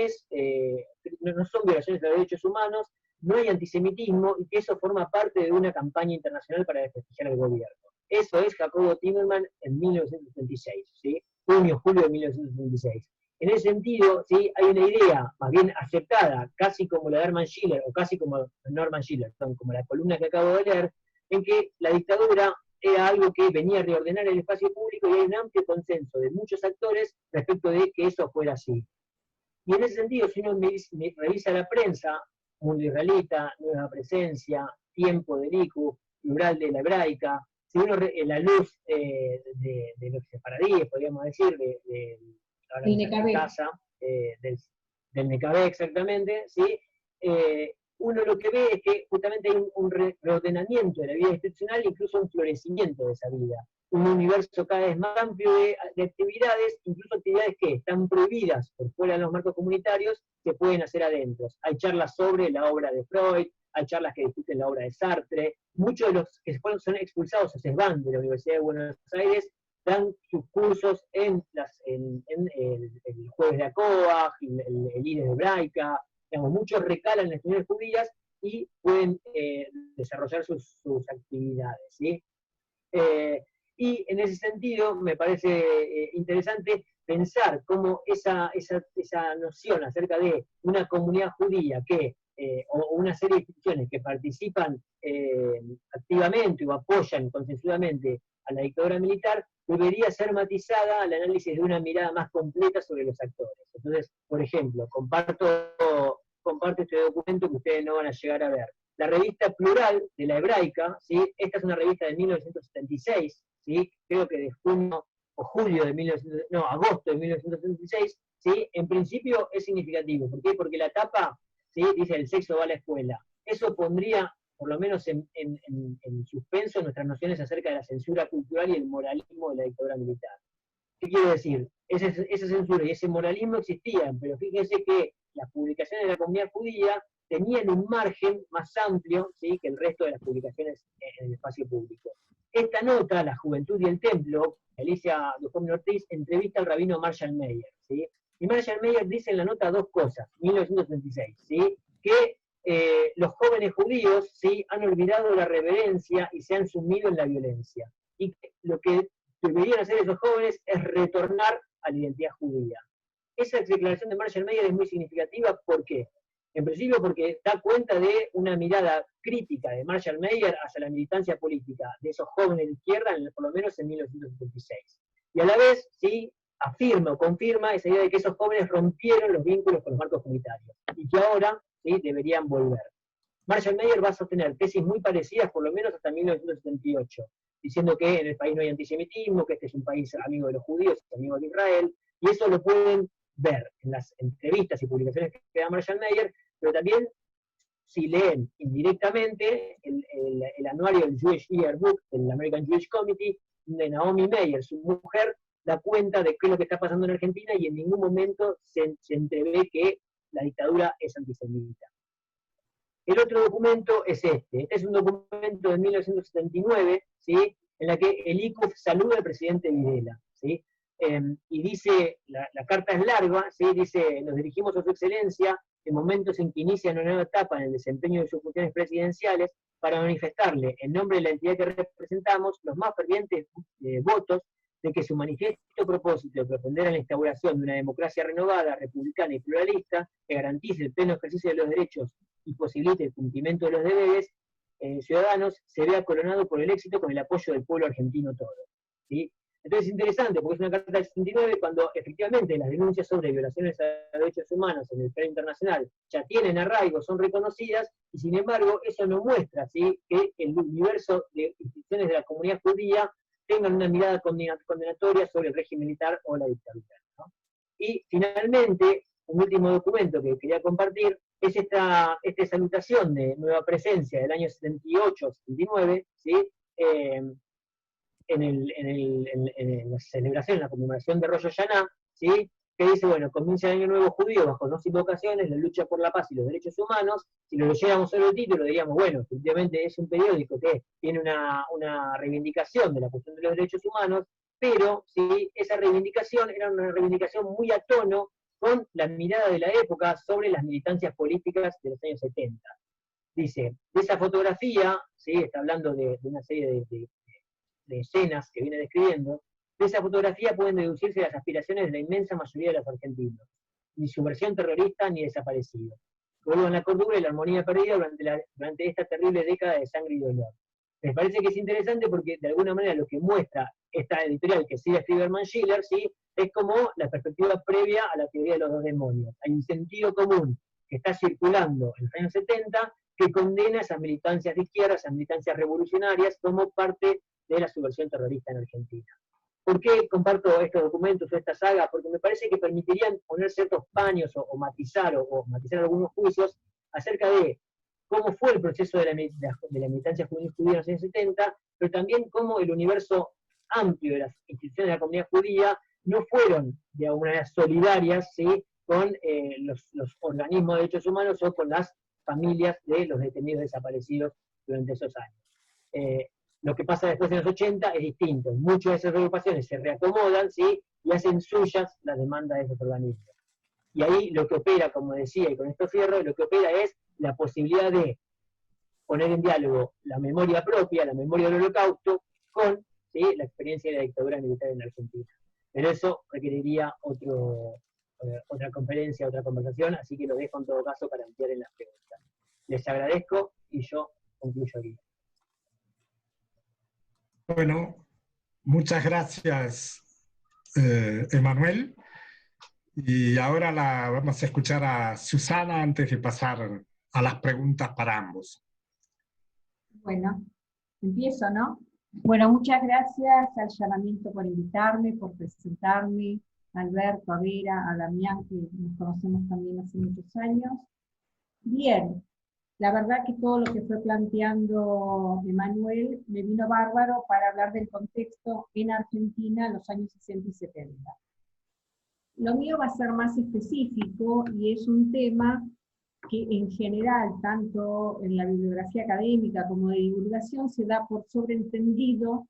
son violaciones de los derechos humanos, no hay antisemitismo, y que eso forma parte de una campaña internacional para desprestigiar al gobierno. Eso es Jacobo Timerman en 1976, ¿sí? Junio, julio de 1976. En ese sentido, ¿sí?, hay una idea más bien aceptada, casi como la de Hermann Schiller, o casi como Norman Schiller, como la columna que acabo de leer, en que la dictadura era algo que venía a reordenar el espacio público, y hay un amplio consenso de muchos actores respecto de que eso fuera así. Y en ese sentido, si uno revisa la prensa, Mundo Israelita, Nueva Presencia, Tiempo del ICU, Plural de la Hebraica, si uno la luz de los sefaradíes, podríamos decir, del NKB exactamente, ¿sí? Uno lo que ve es que justamente hay un reordenamiento de la vida institucional, incluso un florecimiento de esa vida. Un universo cada vez más amplio de actividades, incluso actividades que están prohibidas por fuera de los marcos comunitarios, se pueden hacer adentro. Hay charlas sobre la obra de Freud, hay charlas que discuten la obra de Sartre. Muchos de los que son expulsados o se van de la Universidad de Buenos Aires dan sus cursos en el Jueves de ACOA, el IDES de Hebraica. Digamos, muchos recalan en las comunidades judías y pueden desarrollar sus actividades, ¿sí? Y en ese sentido me parece interesante pensar cómo esa noción acerca de una comunidad judía que o una serie de instituciones que participan activamente o apoyan consensuadamente a la dictadura militar, debería ser matizada al análisis de una mirada más completa sobre los actores. Entonces, por ejemplo, comparto este documento que ustedes no van a llegar a ver. La revista Plural de la Hebraica, ¿sí? Esta es una revista de 1976, ¿sí? Creo que de junio o julio de agosto de 1976, ¿sí? En principio es significativo. ¿Por qué? Porque la tapa, ¿sí? Dice el sexo va a la escuela. Eso pondría, por lo menos en suspenso, nuestras nociones acerca de la censura cultural y el moralismo de la dictadura militar. ¿Qué quiero decir? Esa censura y ese moralismo existían, pero fíjense que las publicaciones de la comunidad judía tenían un margen más amplio, ¿sí? Que el resto de las publicaciones en el espacio público. Esta nota, La Juventud y el Templo, Alicia Ducomne Ortiz, entrevista al rabino Marshall Meyer, ¿sí? Y Marshall Meyer dice en la nota dos cosas, 1936, ¿sí? Que los jóvenes judíos, ¿sí? Han olvidado la reverencia y se han sumido en la violencia. Y lo que deberían hacer esos jóvenes es retornar a la identidad judía. Esa declaración de Marshall Meyer es muy significativa, ¿por qué? En principio porque da cuenta de una mirada crítica de Marshall Meyer hacia la militancia política de esos jóvenes de izquierda, por lo menos en 1976. Y a la vez, ¿sí? Afirma o confirma esa idea de que esos jóvenes rompieron los vínculos con los marcos comunitarios y que ahora, ¿sí? Deberían volver. Marshall Meyer va a sostener tesis muy parecidas, por lo menos hasta 1978, diciendo que en el país no hay antisemitismo, que este es un país amigo de los judíos, amigo de Israel, y eso lo pueden ver en las entrevistas y publicaciones que da Marshall Meyer, pero también si leen indirectamente el anuario del Jewish Yearbook, del American Jewish Committee, de Naomi Meyer, su mujer, da cuenta de qué es lo que está pasando en Argentina y en ningún momento se entrevé que la dictadura es antisemita. El otro documento es este es un documento de 1979, ¿sí? En la que el ICUF saluda al presidente Videla, ¿sí? Y dice, la carta es larga, ¿sí? Dice, nos dirigimos a su excelencia en momentos en que inicia una nueva etapa en el desempeño de sus funciones presidenciales para manifestarle, en nombre de la entidad que representamos, los más fervientes votos de que su manifiesto propósito de propender a la instauración de una democracia renovada, republicana y pluralista, que garantice el pleno ejercicio de los derechos y posibilite el cumplimiento de los deberes ciudadanos, se vea coronado por el éxito con el apoyo del pueblo argentino todo, ¿sí? Entonces es interesante, porque es una carta del 69, cuando efectivamente las denuncias sobre violaciones a derechos humanos en el plano internacional ya tienen arraigo, son reconocidas, y sin embargo eso no muestra, ¿sí? Que el universo de instituciones de la comunidad judía tengan una mirada condenatoria sobre el régimen militar o la dictadura, ¿no? Y finalmente, un último documento que quería compartir es esta salutación de Nueva Presencia del año 78-79, ¿sí? En la celebración, en la conmemoración de Rosh Hashanah, ¿sí? Que dice, bueno, comienza el año nuevo judío bajo dos invocaciones, la lucha por la paz y los derechos humanos. Si lo leyéramos solo el título, diríamos, bueno, efectivamente es un periódico que tiene una reivindicación de la cuestión de los derechos humanos, pero ¿sí? Esa reivindicación era una reivindicación muy a tono con la mirada de la época sobre las militancias políticas de los años 70. Dice, de esa fotografía, ¿sí? Está hablando de una serie de escenas que viene describiendo, de esa fotografía pueden deducirse las aspiraciones de la inmensa mayoría de los argentinos, ni subversión terrorista ni desaparecido. Vuelvan la cordura y la armonía perdida durante esta terrible década de sangre y dolor. Me parece que es interesante porque de alguna manera lo que muestra esta editorial que sigue Friedman Schiller, ¿sí? Es como la perspectiva previa a la teoría de los dos demonios. Hay un sentido común que está circulando en los años 70 que condena esas militancias de izquierda, esas militancias revolucionarias como parte de la subversión terrorista en Argentina. ¿Por qué comparto estos documentos o esta saga? Porque me parece que permitirían poner ciertos paños o matizar algunos juicios acerca de cómo fue el proceso de la militancia juvenil judía en los años 70, pero también cómo el universo amplio de las instituciones de la comunidad judía no fueron de alguna manera solidarias, ¿sí? Con los organismos de derechos humanos o con las familias de los detenidos desaparecidos durante esos años. Lo que pasa después en los 80 es distinto. Muchas de esas agrupaciones se reacomodan, ¿sí? Y hacen suyas las demandas de esos organismos. Y ahí lo que opera, como decía, y con esto cierro, lo que opera es la posibilidad de poner en diálogo la memoria propia, la memoria del Holocausto, con, ¿sí? La experiencia de la dictadura militar en Argentina. Pero eso requeriría otro otra conferencia, otra conversación, así que lo dejo en todo caso para ampliar en las preguntas. Les agradezco y yo concluyo aquí. Bueno, muchas gracias, Emanuel. Y ahora vamos a escuchar a Susana antes de pasar a las preguntas para ambos. Bueno, empiezo, ¿no? Bueno, muchas gracias al llamamiento por invitarme, por presentarme, a Alberto, a Vera, a Damián, que nos conocemos también hace muchos años. Bien, la verdad que todo lo que fue planteando Emanuel me vino bárbaro para hablar del contexto en Argentina en los años 60 y 70. Lo mío va a ser más específico y es un tema que en general, tanto en la bibliografía académica como de divulgación, se da por sobreentendido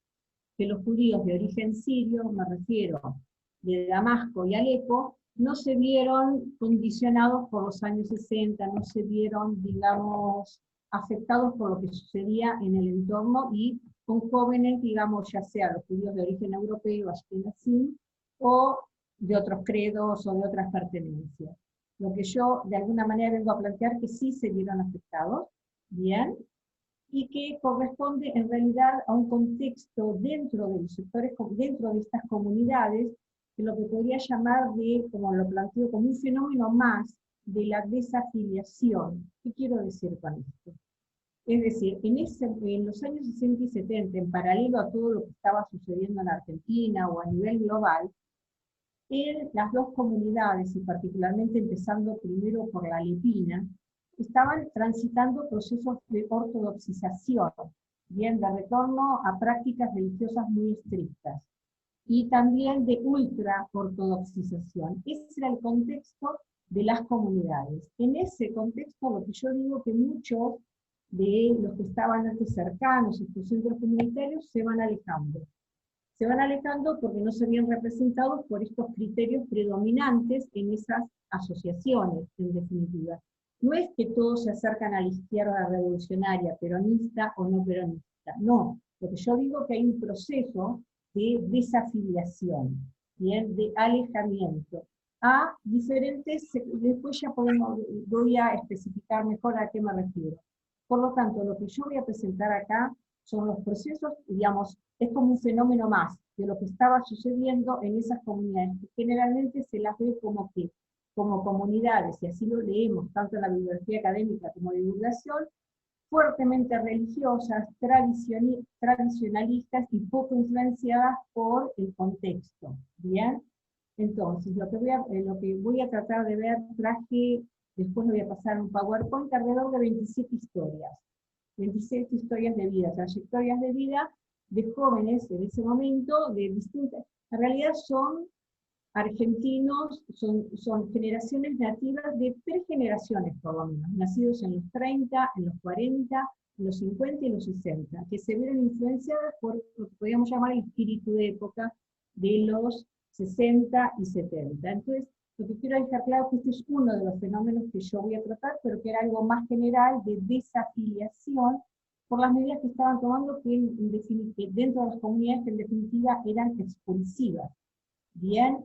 que los judíos de origen sirio, me refiero de Damasco y Alepo, no se vieron condicionados por los años 60, no se vieron, digamos, afectados por lo que sucedía en el entorno y con jóvenes, digamos, ya sea los judíos de origen europeo, ashkenazí, o de otros credos o de otras pertenencias. Lo que yo de alguna manera vengo a plantear que sí se vieron afectados, bien, y que corresponde en realidad a un contexto dentro de los sectores, dentro de estas comunidades, que lo que podría llamar de, como lo planteo, como un fenómeno más de la desafiliación. ¿Qué quiero decir con esto? Es decir, en los años 60 y 70, en paralelo a todo lo que estaba sucediendo en Argentina o a nivel global, las dos comunidades, y particularmente empezando primero por la alepina, estaban transitando procesos de ortodoxización, bien, de retorno a prácticas religiosas muy estrictas, y también de ultra-ortodoxización. Ese era el contexto de las comunidades. En ese contexto, lo que yo digo que muchos de los que estaban antes cercanos a estos centros comunitarios se van alejando. Se van alejando porque no se ven representados por estos criterios predominantes en esas asociaciones, en definitiva. No es que todos se acercan a la izquierda revolucionaria, peronista o no peronista, no. Lo que yo digo es que hay un proceso de desafiliación, ¿bien? De alejamiento, a diferentes, después ya voy a especificar mejor a qué me refiero. Por lo tanto, lo que yo voy a presentar acá son los procesos, digamos, es como un fenómeno más de lo que estaba sucediendo en esas comunidades, que generalmente se las ve como comunidades, y así lo leemos tanto en la bibliografía académica como de divulgación, fuertemente religiosas, tradicionalistas y poco influenciadas por el contexto. ¿Bien? Entonces, lo que voy a tratar de ver, después le voy a pasar un PowerPoint, alrededor de 27 historias. 27 historias de vida, trayectorias de vida de jóvenes en ese momento, de distintas, en realidad son argentinos, son generaciones nativas de 3 generaciones por lo menos, nacidos en los 30, en los 40, en los 50 y los 60, que se vieron influenciadas por lo que podríamos llamar el espíritu de época de los 60 y 70. Entonces, lo que quiero dejar claro es que este es uno de los fenómenos que yo voy a tratar, pero que era algo más general de desafiliación por las medidas que estaban tomando que dentro de las comunidades que en definitiva eran expulsivas. Bien,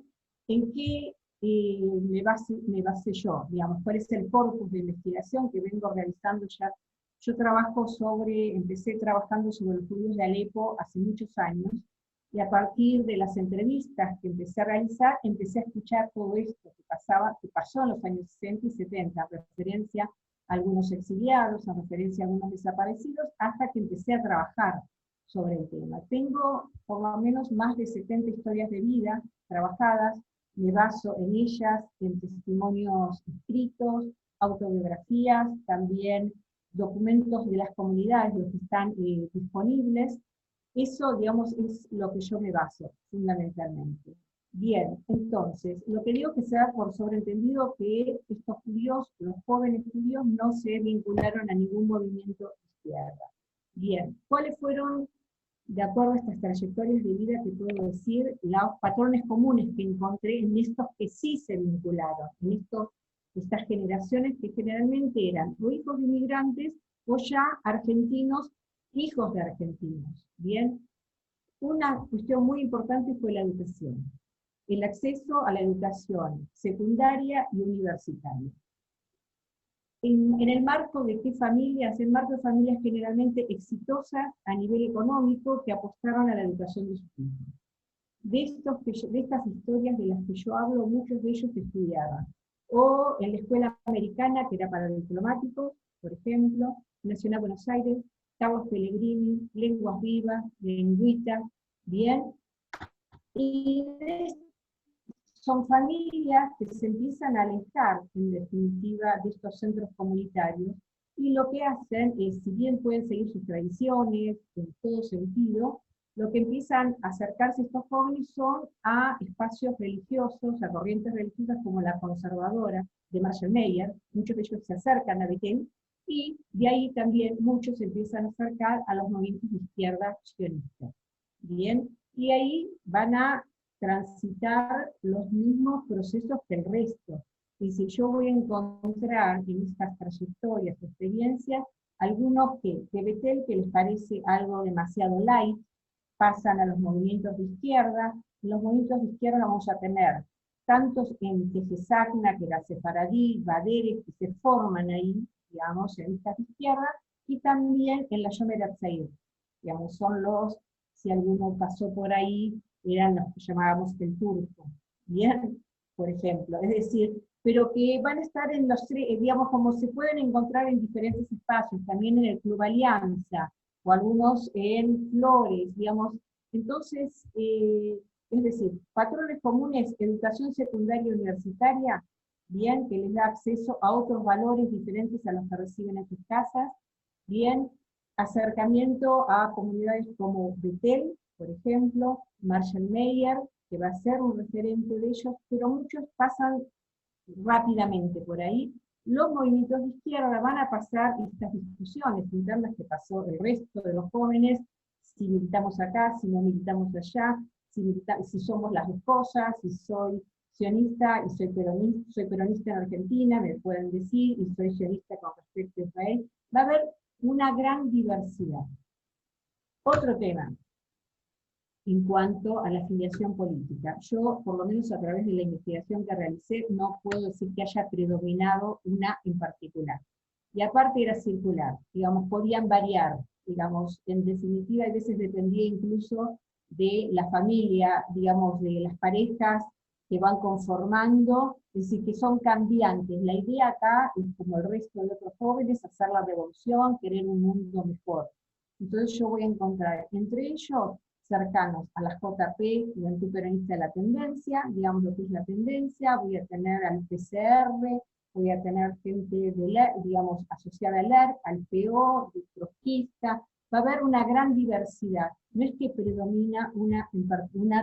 ¿en qué me basé yo? Digamos, ¿cuál es el corpus de investigación que vengo realizando ya? Yo empecé trabajando sobre los judíos de Alepo hace muchos años, y a partir de las entrevistas que empecé a realizar, empecé a escuchar todo esto que pasó en los años 60 y 70, en referencia a algunos exiliados, en referencia a algunos desaparecidos, hasta que empecé a trabajar sobre el tema. Tengo por lo menos más de 70 historias de vida trabajadas, me baso en ellas, en testimonios escritos, autobiografías, también documentos de las comunidades, los que están disponibles. Eso, digamos, es lo que yo me baso, fundamentalmente. Bien, entonces, lo que digo que se da por sobreentendido que estos judíos, los jóvenes judíos, no se vincularon a ningún movimiento de izquierda. Bien, ¿cuáles fueron, de acuerdo a estas trayectorias de vida que puedo decir, los patrones comunes que encontré en estos que sí se vincularon, en estas generaciones que generalmente eran o hijos de inmigrantes o ya argentinos, hijos de argentinos? Bien, una cuestión muy importante fue la educación. el acceso a la educación secundaria y universitaria. En el marco de qué familias, en marco de familias generalmente exitosas a nivel económico que apostaron a la educación de sus hijos. De estas historias de las que yo hablo, muchos de ellos estudiaban, o en la escuela americana, que era para diplomáticos, por ejemplo, Nacional Buenos Aires, Carlos Pellegrini, Lenguas Vivas, Lengüita, bien, y son familias que se empiezan a alejar, en definitiva, de estos centros comunitarios, y lo que hacen es, si bien pueden seguir sus tradiciones, en todo sentido, lo que empiezan a acercarse estos jóvenes son a espacios religiosos, a corrientes religiosas como la conservadora de Marshall Mayer, muchos de ellos se acercan a Bethel, y de ahí también muchos se empiezan a acercar a los movimientos de izquierda sionistas. Bien, y ahí van a transitar los mismos procesos que el resto. Y si yo voy a encontrar en estas trayectorias, experiencias, algunos que Bethel, que les parece algo demasiado light, pasan a los movimientos de izquierda. En los movimientos de izquierda vamos a tener tantos en Tejezacna, que era Sefaradí, Badere, que se forman ahí, digamos, en estas de izquierda, y también en la Yomer Hatzair, digamos, son los, si alguno pasó por ahí, eran los que llamábamos el turco, ¿bien? Por ejemplo, es decir, pero que van a estar en los tres, digamos, como se pueden encontrar en diferentes espacios, también en el Club Alianza, o algunos en Flores, digamos. Entonces, es decir, patrones comunes, educación secundaria y universitaria, bien, que les da acceso a otros valores diferentes a los que reciben en sus casas, bien, acercamiento a comunidades como Bethel, por ejemplo, Marshall Mayer, que va a ser un referente de ellos, pero muchos pasan rápidamente por ahí. Los movimientos de izquierda van a pasar estas discusiones internas que pasó el resto de los jóvenes, si militamos acá, si no militamos allá, si somos las dos cosas, si soy sionista y soy peronista en Argentina, me pueden decir, y soy sionista con respecto a Israel. Va a haber una gran diversidad. Otro tema, en cuanto a la afiliación política. Yo, por lo menos a través de la investigación que realicé, no puedo decir que haya predominado una en particular. Y aparte era circular, digamos, podían variar, digamos, en definitiva, a veces dependía incluso de la familia, digamos, de las parejas que van conformando, es decir, que son cambiantes. La idea acá es, como el resto de otros jóvenes, hacer la revolución, querer un mundo mejor. Entonces yo voy a encontrar entre ellos cercanos a las JP, Juventud Peronista de la Tendencia, digamos lo que es la tendencia, voy a tener al PCR, voy a tener gente, digamos, asociada al ERP, al PO, trotskista, va a haber una gran diversidad, no es que predomina una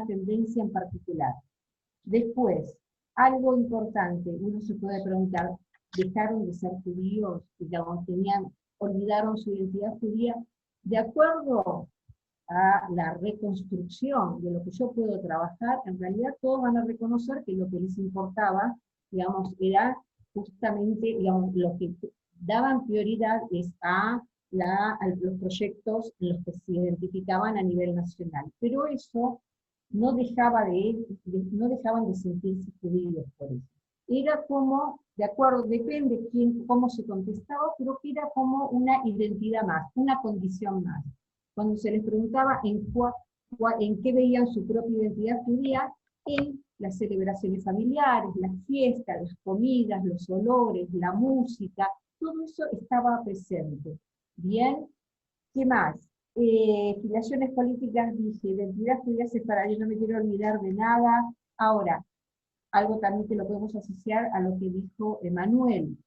tendencia en particular. Después, algo importante, uno se puede preguntar, ¿dejaron de ser judíos? Digamos, olvidaron su identidad judía. De acuerdo a la reconstrucción de lo que yo puedo trabajar, en realidad todos van a reconocer que lo que les importaba, digamos, era justamente, digamos, lo que daban prioridad es a los proyectos en los que se identificaban a nivel nacional. Pero eso no dejaban de sentirse judíos por eso. Era como, de acuerdo, depende cómo se contestaba, pero que era como una identidad más, una condición más. Cuando se les preguntaba en qué veían su propia identidad judía, en las celebraciones familiares, las fiestas, las comidas, los olores, la música, todo eso estaba presente. Bien, ¿qué más? Filiaciones políticas, dije, identidad judía separada, yo no me quiero olvidar de nada. Ahora, algo también que lo podemos asociar a lo que dijo Emanuel.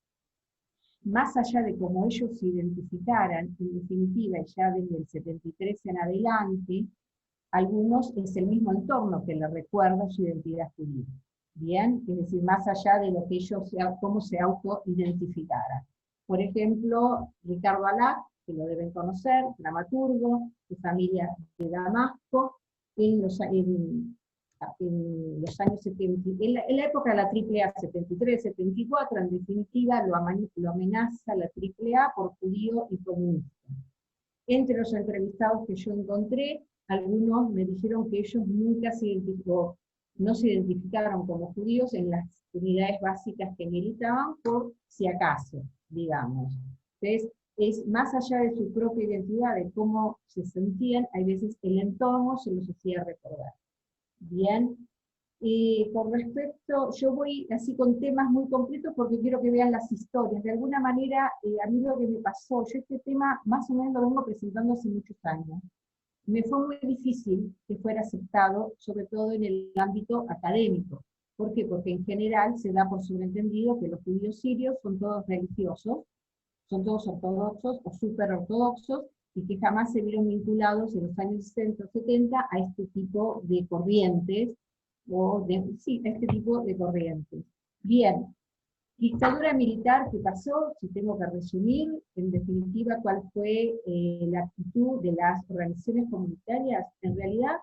Más allá de cómo ellos se identificaran, en definitiva, ya desde el 73 en adelante, algunos es el mismo entorno que les recuerda su identidad judía. Bien, es decir, más allá de lo que ellos, cómo se autoidentificaran. Por ejemplo, Ricardo Alá, que lo deben conocer, dramaturgo, de familia de Damasco, en los años 70, en la época de la AAA, 73, 74, en definitiva, lo amenaza la AAA por judío y comunista. Entre los entrevistados que yo encontré, algunos me dijeron que ellos nunca se identificó, no se identificaron como judíos en las unidades básicas que militaban por si acaso, digamos. Entonces, es más allá de su propia identidad, de cómo se sentían, hay veces el entorno se los hacía recordar. Bien, con respecto, yo voy así con temas muy completos porque quiero que vean las historias. De alguna manera, a mí lo que me pasó, yo este tema más o menos lo vengo presentando hace muchos años. Me fue muy difícil que fuera aceptado, sobre todo en el ámbito académico. ¿Por qué? Porque en general se da por sobreentendido que los judíos sirios son todos religiosos, son todos ortodoxos o súper ortodoxos, y que jamás se vieron vinculados en los años 60 o 70 a este tipo de corrientes, sí, a este tipo de corrientes. Bien, dictadura militar, ¿qué pasó? Si tengo que resumir, en definitiva, ¿cuál fue la actitud de las organizaciones comunitarias? En realidad,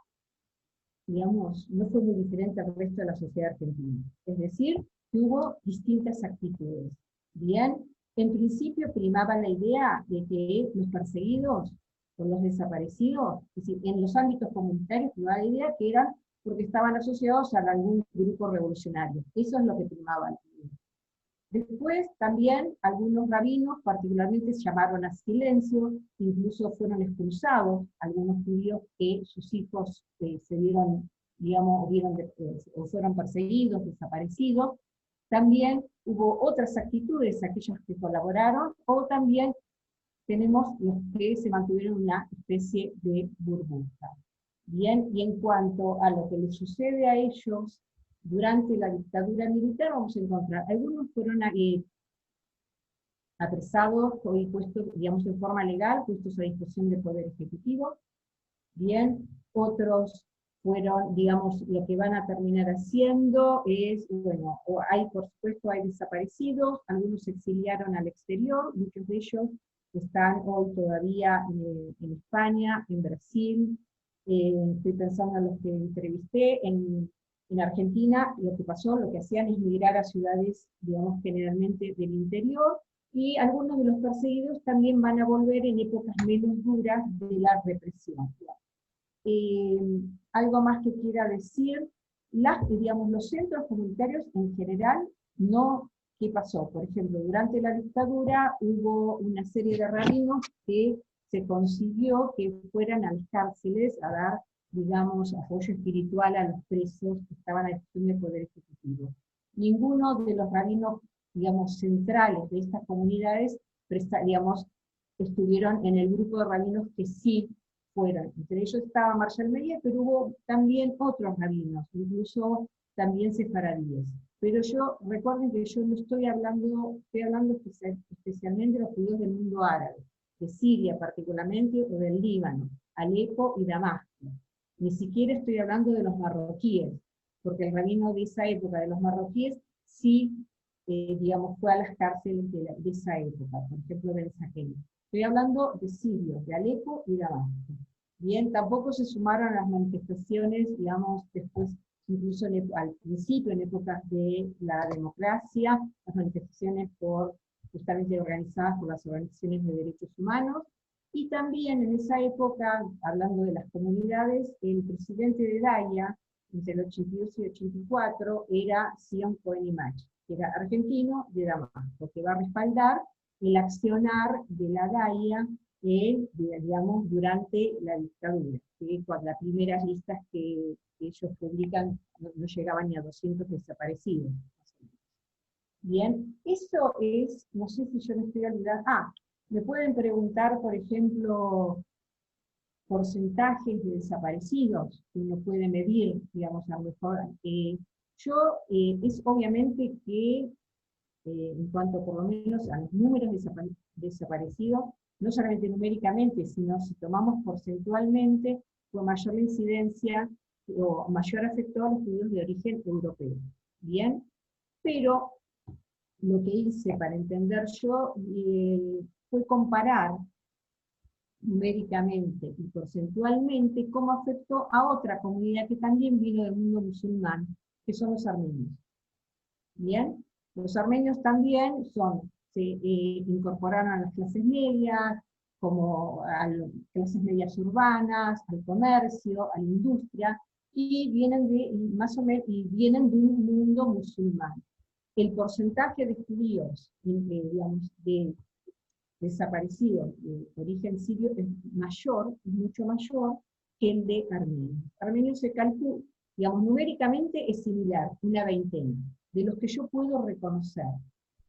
digamos, no fue muy diferente al resto de la sociedad argentina. Es decir, que hubo distintas actitudes. Bien, en principio primaba la idea de que los perseguidos o los desaparecidos, es decir, en los ámbitos comunitarios primaba la idea que eran porque estaban asociados a algún grupo revolucionario. Eso es lo que primaba. Después también algunos rabinos particularmente se llamaron a silencio, incluso fueron expulsados algunos judíos que sus hijos se vieron, digamos, o fueron perseguidos, desaparecidos. También hubo otras actitudes, aquellos que colaboraron, o también tenemos los que se mantuvieron una especie de burbuja. Bien, y en cuanto a lo que les sucede a ellos durante la dictadura militar, vamos a encontrar, algunos fueron apresados y puestos, digamos, en forma legal, puestos a disposición del Poder Ejecutivo. Bien, otros fueron, digamos, lo que van a terminar haciendo es, bueno, por supuesto hay desaparecidos, algunos se exiliaron al exterior, muchos de ellos están hoy todavía en España, en Brasil, estoy pensando en los que entrevisté, en Argentina lo que pasó, lo que hacían es migrar a ciudades, digamos, generalmente del interior, y algunos de los perseguidos también van a volver en épocas menos duras de la represión. Algo más que quiera decir, digamos, los centros comunitarios en general, no, ¿qué pasó? Por ejemplo, durante la dictadura hubo una serie de rabinos que se consiguió que fueran a las cárceles a dar, digamos, apoyo espiritual a los presos que estaban a disposición del Poder Ejecutivo. Ninguno de los rabinos, digamos, centrales de estas comunidades, digamos, estuvieron en el grupo de rabinos que sí fueron. Entre ellos estaba Marshall Meyer, pero hubo también otros rabinos, incluso también sefaradíes. Pero recuerden que yo no estoy hablando especialmente de los judíos del mundo árabe, de Siria particularmente, o del Líbano, Alepo y Damasco. Ni siquiera estoy hablando de los marroquíes, porque el rabino de esa época, de los marroquíes, sí, digamos, fue a las cárceles de esa época, por ejemplo, del Sahel. Estoy hablando de sirios, de Alepo y Damasco. Bien, tampoco se sumaron a las manifestaciones, digamos, después, incluso al principio, en épocas de la democracia, las manifestaciones justamente organizadas por las organizaciones de derechos humanos, y también en esa época, hablando de las comunidades, el presidente de Daia, entre el 82 y el 84, era Sion Cohen Imach, que era argentino de Damasco, que va a respaldar el accionar de la Daia, digamos, durante la dictadura, que con las primeras listas que ellos publican no llegaban ni a 200 desaparecidos. Bien, eso es, no sé si yo me estoy olvidando, me pueden preguntar, por ejemplo, porcentajes de desaparecidos, que uno puede medir, digamos, a lo mejor. Es obviamente que, en cuanto por lo menos a los números desaparecidos, no solamente numéricamente, sino si tomamos porcentualmente, fue mayor la incidencia o mayor afectó a los judíos de origen europeo. Bien, pero lo que hice para entender yo fue comparar numéricamente y porcentualmente cómo afectó a otra comunidad que también vino del mundo musulmán, que son los armenios. Bien, los armenios también se incorporaron a las clases medias, como a las clases medias urbanas, al comercio, a la industria, y vienen de, más o menos, y vienen de un mundo musulmán. El porcentaje de judíos, digamos, desaparecidos de origen sirio es mayor, es mucho mayor que el de armenios. Armenios se calcula, digamos, numéricamente es similar, una veintena, de los que yo puedo reconocer.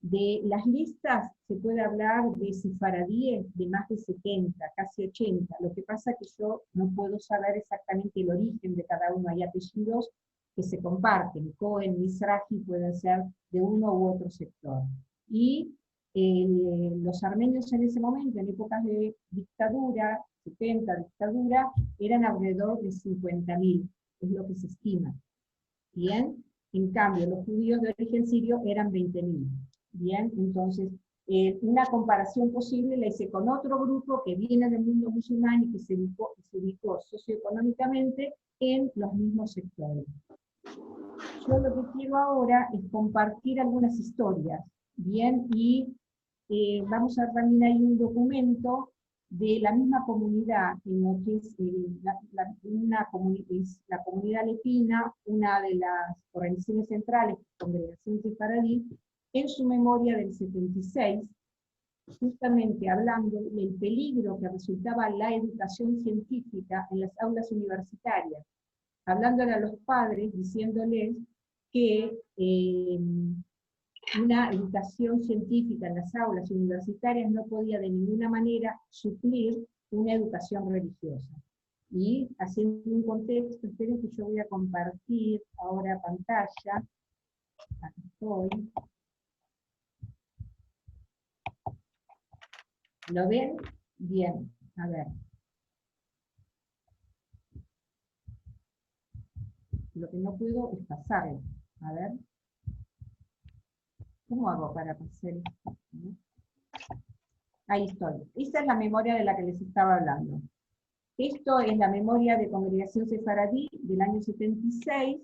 De las listas se puede hablar de sefaradíes de más de 70, casi 80, lo que pasa que yo no puedo saber exactamente el origen de cada uno, hay apellidos que se comparten, Cohen, Mizrahi pueden ser de uno u otro sector. Y los armenios en ese momento, en épocas de dictadura, 70 dictadura, eran alrededor de 50.000, es lo que se estima. Bien, en cambio, los judíos de origen sirio eran 20.000. Bien, entonces, una comparación posible la hice con otro grupo que viene del mundo musulmán y que se ubicó socioeconómicamente en los mismos sectores. Yo lo que quiero ahora es compartir algunas historias, bien, y vamos a ver también ahí un documento de la misma comunidad, en lo que es la comunidad aletina, una de las organizaciones centrales, Congregación Sefaradí, en su memoria del 76, justamente hablando del peligro que resultaba la educación científica en las aulas universitarias, hablándole a los padres, diciéndoles que una educación científica en las aulas universitarias no podía de ninguna manera suplir una educación religiosa. Y haciendo un contexto, esperen que yo voy a compartir ahora pantalla. Aquí estoy. ¿Lo ven? Bien, a ver. Lo que no puedo es pasarlo. A ver. ¿Cómo hago para pasar esto? Ahí estoy. Esta es la memoria de la que les estaba hablando. Esto es la memoria de Congregación Sefaradí del año 76,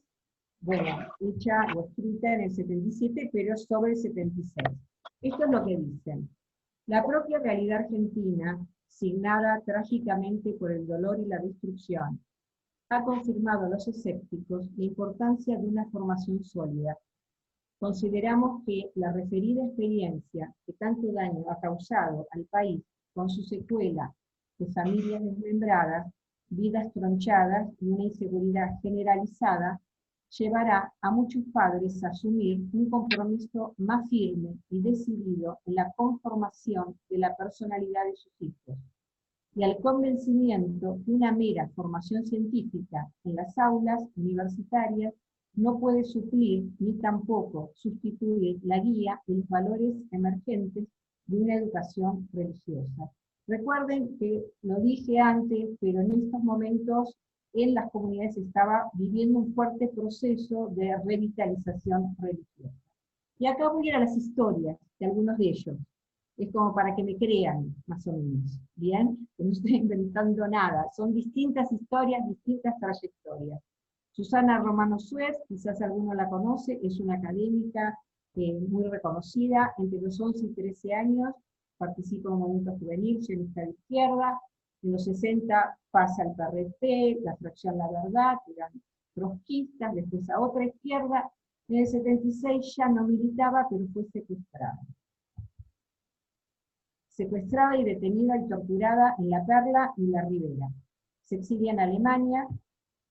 bueno, hecha o escrita en el 77, pero sobre el 76. Esto es lo que dicen. La propia realidad argentina, signada trágicamente por el dolor y la destrucción, ha confirmado a los escépticos la importancia de una formación sólida. Consideramos que la referida experiencia que tanto daño ha causado al país con su secuela de familias desmembradas, vidas tronchadas y una inseguridad generalizada, llevará a muchos padres a asumir un compromiso más firme y decidido en la conformación de la personalidad de sus hijos, y al convencimiento que una mera formación científica en las aulas universitarias no puede suplir ni tampoco sustituir la guía de los valores emergentes de una educación religiosa. Recuerden que lo dije antes, pero en estos momentos en las comunidades estaba viviendo un fuerte proceso de revitalización religiosa. Y acá voy a ir a las historias de algunos de ellos. Es como para que me crean, más o menos, ¿bien? Que no estoy inventando nada. Son distintas historias, distintas trayectorias. Susana Romano Suez, quizás alguno la conoce, es una académica muy reconocida, entre los 11 y 13 años, participa en un movimiento juvenil, sionista de izquierda, en los 60 pasa al PRT, la Fracción La Verdad, que eran trotskistas, después a otra izquierda, en el 76 ya no militaba, pero fue secuestrada. Secuestrada y detenida y torturada en La Perla y La Ribera. Se exilia en Alemania,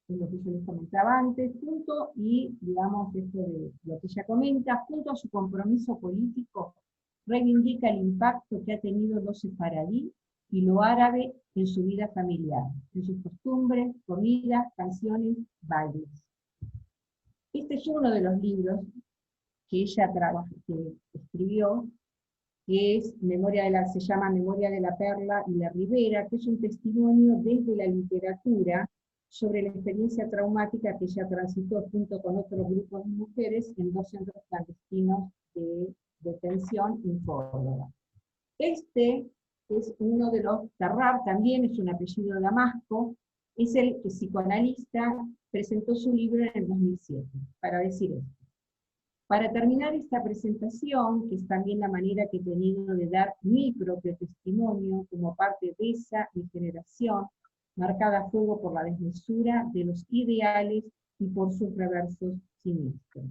es lo que yo les comentaba antes, junto, y digamos esto de lo que ella comenta, junto a su compromiso político, reivindica el impacto que ha tenido lo sefaradí y lo árabe en su vida familiar, en sus costumbres, comidas, canciones, bailes. Este es uno de los libros que ella que escribió, que es se llama Memoria de la Perla y la Ribera, que es un testimonio desde la literatura sobre la experiencia traumática que ella transitó junto con otros grupos de mujeres en 2 centros clandestinos de detención en Córdoba. Este es uno de los, Tarrar también es un apellido de Damasco, es el psicoanalista, presentó su libro en el 2007, para decir esto. Para terminar esta presentación, que es también la manera que he tenido de dar mi propio testimonio como parte de esa mi generación, marcada a fuego por la desmesura de los ideales y por sus reversos siniestros.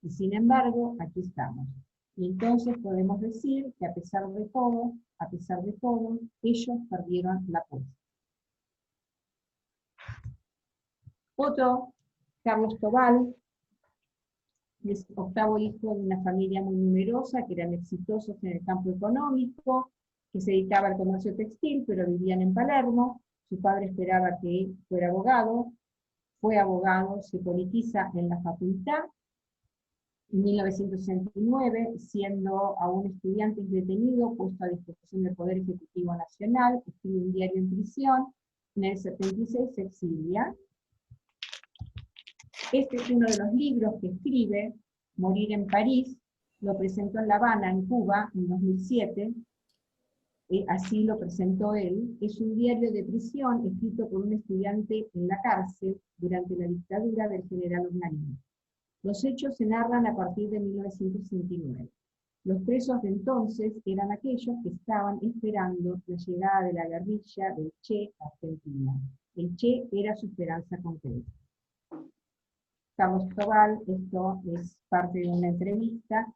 Y sin embargo, aquí estamos. Y entonces podemos decir que a pesar de todo, ellos perdieron la apuesta. Otro, Carlos Tobal, es octavo hijo de una familia muy numerosa, que eran exitosos en el campo económico, que se dedicaba al comercio textil, pero vivían en Palermo. Su padre esperaba que fuera abogado, fue abogado, se politiza en la facultad. En 1969, siendo aún estudiante detenido, puesto a disposición del Poder Ejecutivo Nacional, escribe un diario en prisión. En el 76 se exilia. Este es uno de los libros que escribe, Morir en París, lo presentó en La Habana, en Cuba, en 2007, así lo presentó él. Es un diario de prisión escrito por un estudiante en la cárcel durante la dictadura del general Osmarini. Los hechos se narran a partir de 1969. Los presos de entonces eran aquellos que estaban esperando la llegada de la guerrilla del Che a Argentina. El Che era su esperanza concreta. Carlos Tobal, esto es parte de una entrevista,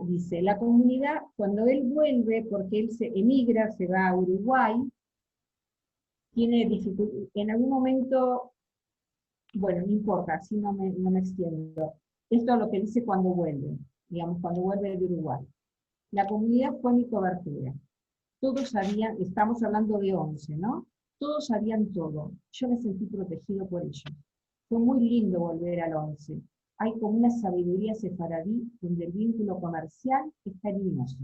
dice, la comunidad, cuando él vuelve, porque él se emigra, se va a Uruguay, tiene dificultad, en algún momento, bueno, no importa, así no me extiendo. Esto es lo que dice cuando vuelve, digamos, cuando vuelve de Uruguay. La comunidad fue mi cobertura. Todos sabían, estamos hablando de 11, ¿no? Todos sabían todo. Yo me sentí protegido por ellos. Fue muy lindo volver al 11. Hay como una sabiduría sefaradí donde el vínculo comercial es cariñoso.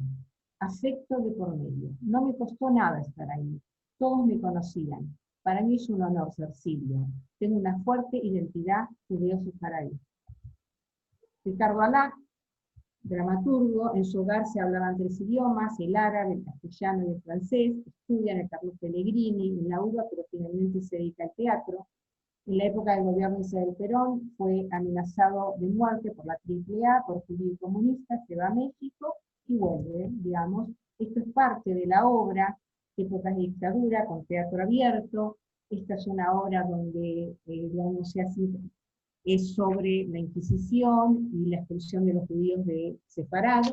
Afecto de por medio. No me costó nada estar ahí. Todos me conocían. Para mí es un honor ser sirio. Tengo una fuerte identidad judeo-sefaradí. Ricardo Alá, dramaturgo, en su hogar se hablaban 3 idiomas, el árabe, el castellano y el francés. Estudia en el Carlos Pellegrini, en la UBA, pero finalmente se dedica al teatro. En la época del gobierno de Isabel Perón fue amenazado de muerte por la AAA, por judío y comunista, se va a México y vuelve, digamos. Esto es parte de la obra, Épocas de Dictadura, con teatro abierto. Esta es una obra donde, digamos, es sobre la Inquisición y la expulsión de los judíos de Sefarad.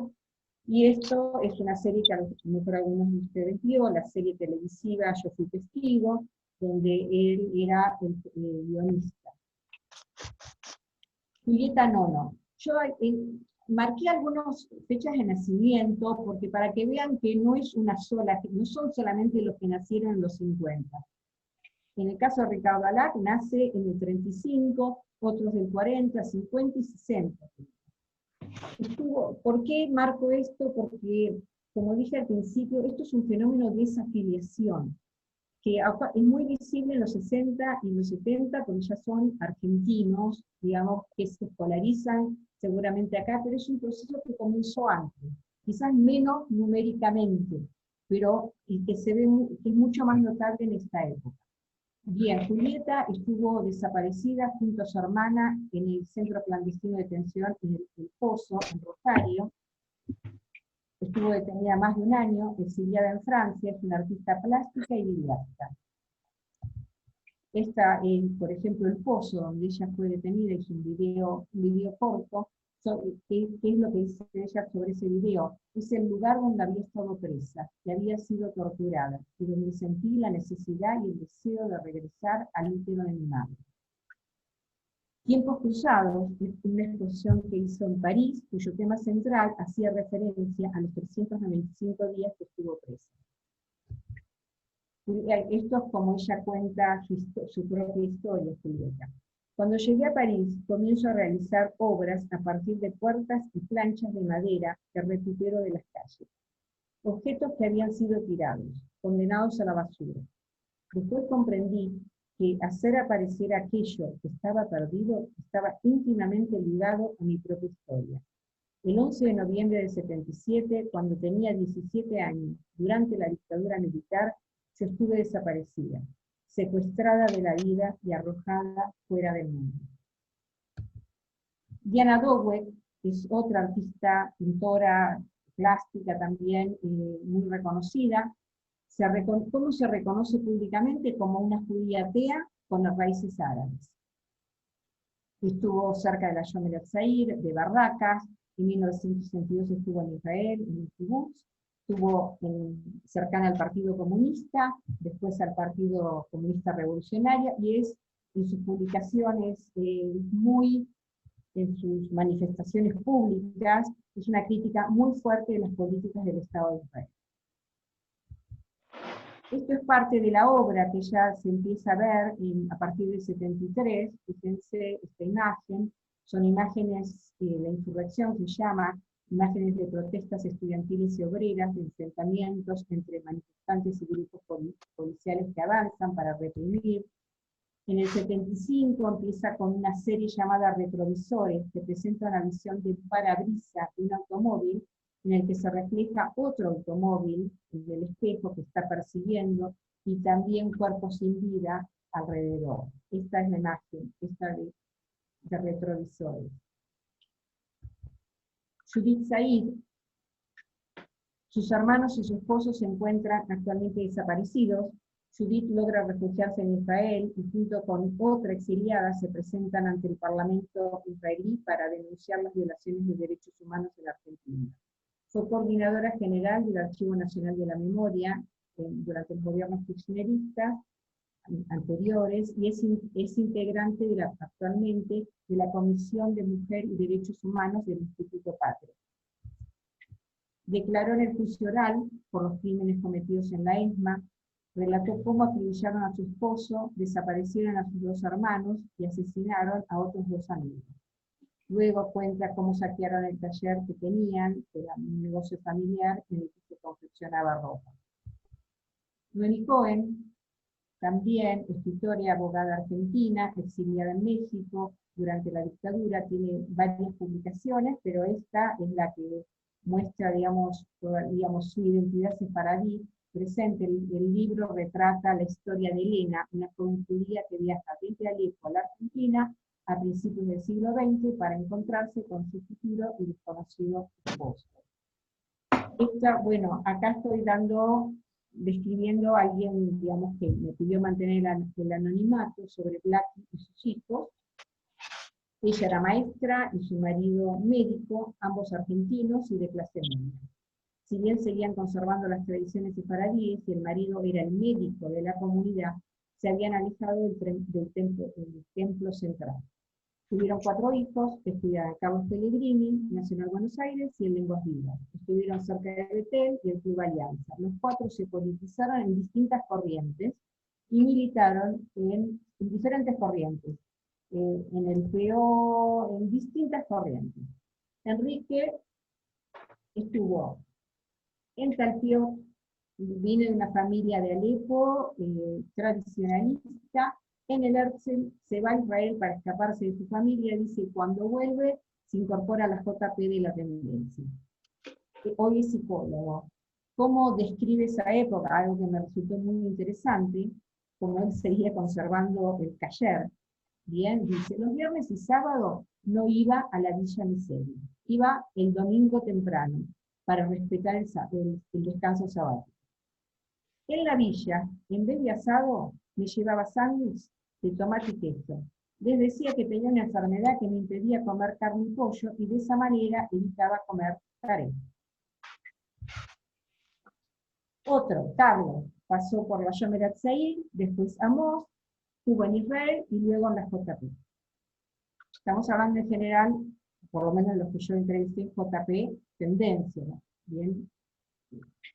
Y esto es una serie que a lo mejor algunos de ustedes vio, la serie televisiva Yo fui testigo, donde él era el guionista. Julieta Nono. Yo marqué algunas fechas de nacimiento, porque para que vean que no es una sola, no son solamente los que nacieron en los 50. En el caso de Ricardo Alac, nace en el 35, otros del 40, 50 y 60. ¿Por qué marco esto? Porque, como dije al principio, esto es un fenómeno de desafiliación, que es muy visible en los 60 y los 70, porque ya son argentinos, digamos, que se escolarizan seguramente acá, pero es un proceso que comenzó antes, quizás menos numéricamente, pero y que se ve que es mucho más notable en esta época. Bien, Julieta estuvo desaparecida junto a su hermana en el centro clandestino de detención en el Pozo, en Rosario. Estuvo detenida más de un año, exiliada en Francia, es una artista plástica y videasta. Esta, por ejemplo, El Pozo, donde ella fue detenida, hizo un video corto. ¿Qué es lo que dice ella sobre ese video? Es el lugar donde había estado presa, que había sido torturada, y donde sentí la necesidad y el deseo de regresar al útero de mi madre. Tiempos Cruzados es una exposición que hizo en París, cuyo tema central hacía referencia a los 395 días que estuvo presa. Esto es como ella cuenta su propia historia, Julieta. Cuando llegué a París, comienzo a realizar obras a partir de puertas y planchas de madera que recupero de las calles. Objetos que habían sido tirados, condenados a la basura. Después comprendí que hacer aparecer aquello que estaba perdido estaba íntimamente ligado a mi propia historia. El 11 de noviembre del 77, cuando tenía 17 años, durante la dictadura militar, yo estuve desaparecida, secuestrada de la vida y arrojada fuera del mundo. Diana Dowek es otra artista, pintora plástica también, muy reconocida. ¿Cómo se reconoce públicamente? Como una judía atea con las raíces árabes. Estuvo cerca de la Yomer Zair, de Barracas, en 1962 estuvo en Israel, en el Kibutz, estuvo cercana al Partido Comunista, después al Partido Comunista Revolucionario, y es en sus publicaciones, en sus manifestaciones públicas, es una crítica muy fuerte de las políticas del Estado de Israel. Esto es parte de la obra que ya se empieza a ver a partir del 73, fíjense esta imagen, son imágenes, la insurrección se llama, imágenes de protestas estudiantiles y obreras, de enfrentamientos entre manifestantes y grupos policiales que avanzan para reprimir. En el 75 empieza con una serie llamada Retrovisores, que presenta una visión de parabrisas de un automóvil, en el que se refleja otro automóvil, el del espejo que está persiguiendo, y también cuerpos sin vida alrededor. Esta es la imagen, esta de Retrovisores. Judith Said, sus hermanos y su esposo se encuentran actualmente desaparecidos. Judith logra refugiarse en Israel y junto con otra exiliada se presentan ante el Parlamento israelí para denunciar las violaciones de derechos humanos en la Argentina. Fue coordinadora general del Archivo Nacional de la Memoria durante los gobiernos kirchneristas anteriores y es integrante actualmente de la Comisión de Mujer y Derechos Humanos del Instituto Patria. Declaró en el juicio oral por los crímenes cometidos en la ESMA, relató cómo acribillaron a su esposo, desaparecieron a sus dos hermanos y asesinaron a otros dos amigos. Luego cuenta cómo saquearon el taller que tenían, que era un negocio familiar en el que se confeccionaba ropa. Noemi Cohen, también escritora y abogada argentina, exiliada en México durante la dictadura, tiene varias publicaciones, pero esta es la que muestra, digamos, su identidad sefaradí presente. El libro retrata la historia de Elena, una joven judía que viaja desde Alepo a la Argentina a principios del siglo XX para encontrarse con su futuro y desconocido esposo. Bueno, acá estoy describiendo a alguien, digamos, que me pidió mantener el anonimato sobre Blackie y sus hijos. Ella era maestra y su marido médico, ambos argentinos y de clase media. Si bien seguían conservando las tradiciones sefaradíes y el marido era el médico de la comunidad, se habían alejado del templo central. Tuvieron 4 hijos que estudiaban Carlos Pellegrini, Nacional Buenos Aires y en Lenguas Vivas. Estuvieron cerca de Betel y el Club Alianza. Los 4 se politizaron en distintas corrientes y militaron en diferentes corrientes. En distintas corrientes. Enrique estuvo en Talpiot, viene de una familia de Alepo, tradicionalista. En el Herzl se va a Israel para escaparse de su familia, dice, cuando vuelve se incorpora a la JP de la tendencia. Hoy es psicólogo. ¿Cómo describe esa época? Algo que me resultó muy interesante, como él seguía conservando el taller. Bien, dice, los viernes y sábados no iba a la Villa Miseria, iba el domingo temprano, para respetar el descanso sabático. En la villa, en vez de asado, me llevaba sándwich de tomate y queso. Les decía que tenía una enfermedad que me impedía comer carne y pollo, y de esa manera evitaba comer carne. Otro, Carlos, pasó por la Yomer Zair, después Amos, estuvo en Israel y luego en la JP. Estamos hablando en general, por lo menos los que yo entrevisté, JP, tendencia, ¿no? Bien.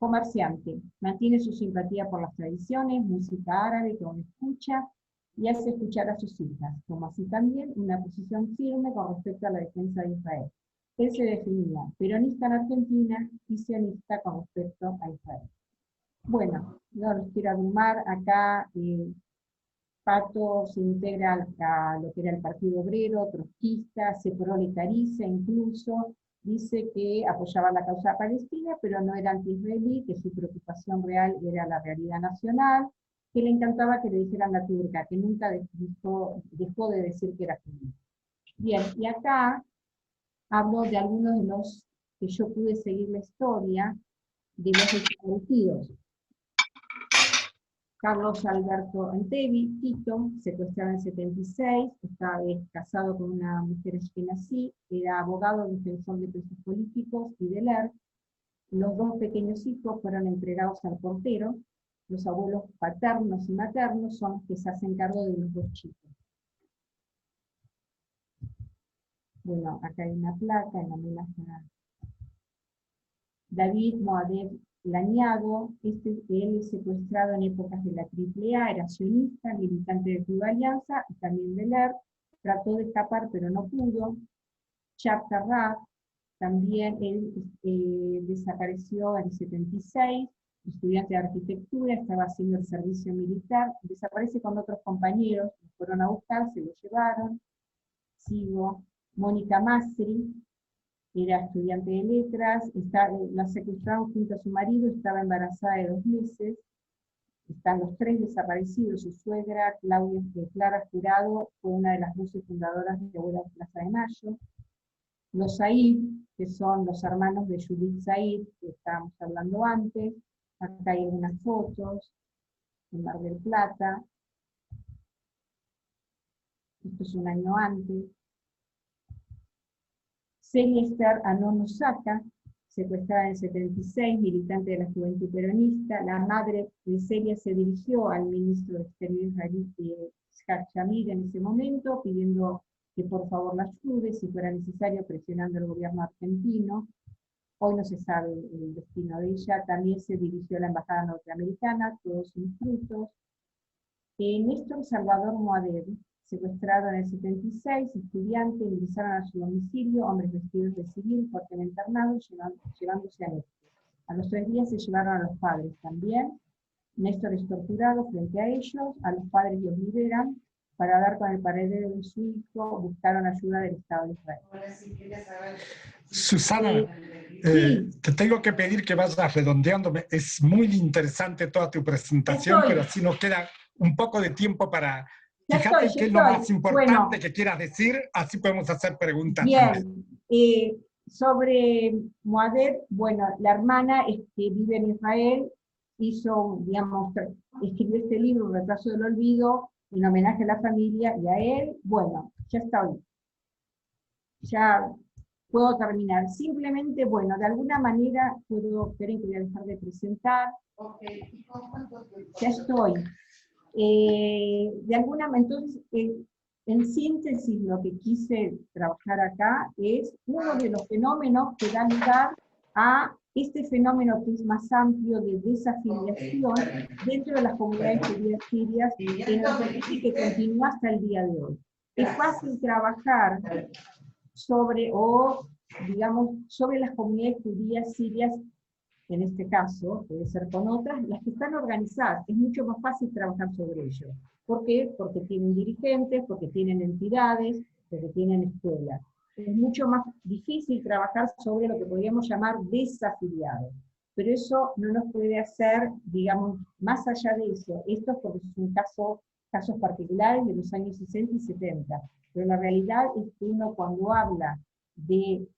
Comerciante, mantiene su simpatía por las tradiciones, música árabe que aún escucha, y hace escuchar a sus hijas, como así también una posición firme con respecto a la defensa de Israel. Él se definía peronista en Argentina y sionista con respecto a Israel. Bueno, no los quiero abrumar, acá Pato se integra a lo que era el Partido Obrero, trotskista, se proletariza incluso, dice que apoyaba la causa palestina, pero no era anti-israelí, que su preocupación real era la realidad nacional, que le encantaba que le dijeran la turca, que nunca dejó de decir que era judío. Bien, y acá hablo de algunos de los que yo pude seguir la historia de los desaparecidos. Carlos Alberto Antevi, Tito, secuestrado en 76, estaba casado con una mujer ashkenazí, era abogado defensor de presos políticos y del ERP. Los dos pequeños hijos fueron entregados al portero. Los abuelos paternos y maternos son los que se hacen cargo de los dos chicos. Bueno, acá hay una placa en homenaje a David Moadev Laniago. Él es secuestrado en épocas de la AAA, era sionista, militante de Club Alianza y también del ERP. Trató de escapar pero no pudo. Chapta Rav, también él desapareció en el 76, estudiante de arquitectura, estaba haciendo el servicio militar, desaparece con otros compañeros, lo fueron a buscar, se lo llevaron. Sigo. Mónica Masri, era estudiante de letras, la secuestraron junto a su marido, estaba embarazada de 2 meses. Están los 3 desaparecidos, su suegra, Clara Jurado, fue una de las voces fundadoras de Abuela de Plaza de Mayo. Los Said, que son los hermanos de Judith Said, que estábamos hablando antes. Acá hay algunas fotos, en Mar del Plata. Esto es un año antes. Celia Esther Anon Osaka, secuestrada en 76, militante de la Juventud Peronista. La madre de Celia se dirigió al ministro de Exteriores israelí, Yitzhak Shamir, en ese momento, pidiendo que por favor la ayude, si fuera necesario, presionando al gobierno argentino. Hoy no se sabe el destino de ella. También se dirigió a la embajada norteamericana, todos sin frutos. Néstor Salvador Moadev, secuestrado en el 76, estudiante, ingresaron a su domicilio, hombres vestidos de civil, fuertemente armados, llevándose a Néstor. A los 3 días se llevaron a los padres también. Néstor es torturado frente a ellos, a los padres los liberan. Para dar con el paradero de su hijo, buscaron ayuda del Estado de Israel. Susana, te tengo que pedir que vayas redondeándome. Es muy interesante toda tu presentación, pero así nos queda un poco de tiempo para... Fíjate qué es lo más importante que quieras decir, así podemos hacer preguntas. Bien, sobre Moadev, bueno, la hermana que vive en Israel hizo, digamos, escribió este libro, Retraso del Olvido, en homenaje a la familia y a él. Bueno, ya está hoy. Ya puedo terminar. Simplemente, bueno, de alguna manera puedo, esperen que voy a dejar de presentar. Ya estoy. De alguna manera, entonces, en síntesis, lo que quise trabajar acá es uno de los fenómenos que da lugar a este fenómeno que es más amplio de desafiliación dentro de las comunidades judías sirias en el país y que continúa hasta el día de hoy. Es fácil trabajar sobre, o digamos, sobre las comunidades judías sirias, en este caso, puede ser con otras, las que están organizadas. Es mucho más fácil trabajar sobre ello. ¿Por qué? Porque tienen dirigentes, porque tienen entidades, porque tienen escuelas. Es mucho más difícil trabajar sobre lo que podríamos llamar desafiliados. Pero eso no nos puede hacer, digamos, más allá de eso. Esto es porque son casos particulares de los años 60 y 70. Pero la realidad es que uno cuando habla de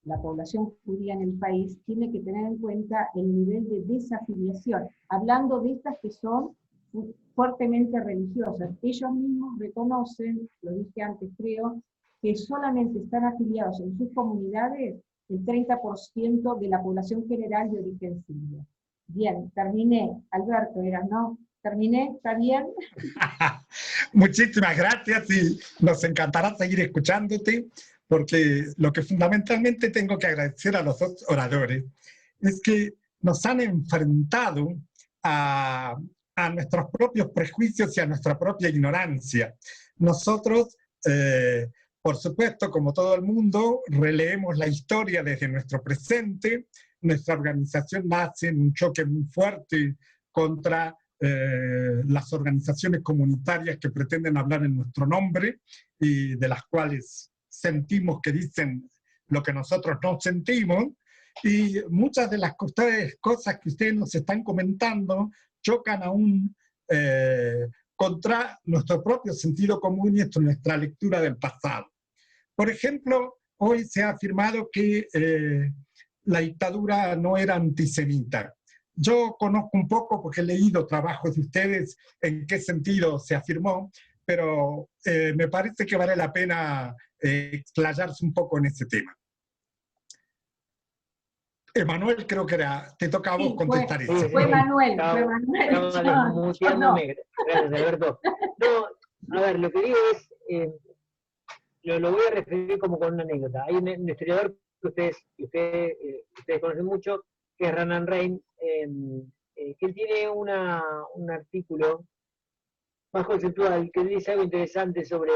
la población judía en el país, tiene que tener en cuenta el nivel de desafiliación, hablando de estas que son fuertemente religiosas. Ellos mismos reconocen, lo dije antes creo, que solamente están afiliados en sus comunidades el 30% de la población general de origen sirio. Bien, terminé. Alberto, ¿no? ¿Terminé? ¿Está bien? Muchísimas gracias y nos encantará seguir escuchándote, porque lo que fundamentalmente tengo que agradecer a los dos oradores es que nos han enfrentado a nuestros propios prejuicios y a nuestra propia ignorancia. Nosotros, por supuesto, como todo el mundo, releemos la historia desde nuestro presente. Nuestra organización nace en un choque muy fuerte contra las organizaciones comunitarias que pretenden hablar en nuestro nombre y de las cuales sentimos que dicen lo que nosotros no sentimos, y muchas de las cosas que ustedes nos están comentando chocan aún contra nuestro propio sentido común y nuestra lectura del pasado. Por ejemplo, hoy se ha afirmado que la dictadura no era antisemita. yo conozco un poco porque he leído trabajos de ustedes en qué sentido se afirmó, pero me parece que vale la pena explayarse un poco en ese tema. Emanuel, creo que te toca a vos contestar eso. Fue Manuel, fue Manuel. Gracias, Alberto. No, a ver, lo que digo es, lo voy a referir como con una anécdota. Hay un historiador que ustedes conocen mucho, que es Renan Rein, que él tiene un artículo más conceptual que dice algo interesante sobre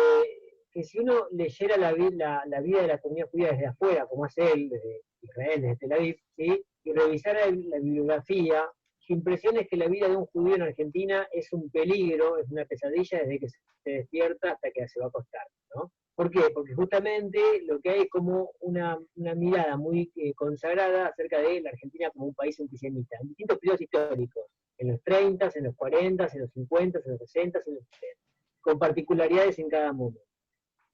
que si uno leyera la vida de la comunidad judía desde afuera, como hace él, desde Israel, desde Tel Aviv, ¿sí? Y revisara la bibliografía, su impresión es que la vida de un judío en Argentina es un peligro, es una pesadilla desde que se despierta hasta que se va a acostar, ¿no? ¿Por qué? Porque justamente lo que hay es como una mirada muy consagrada acerca de la Argentina como un país antisemita, en distintos periodos históricos, en los 30, en los 40, en los 50, en los 60, en los 70, con particularidades en cada momento.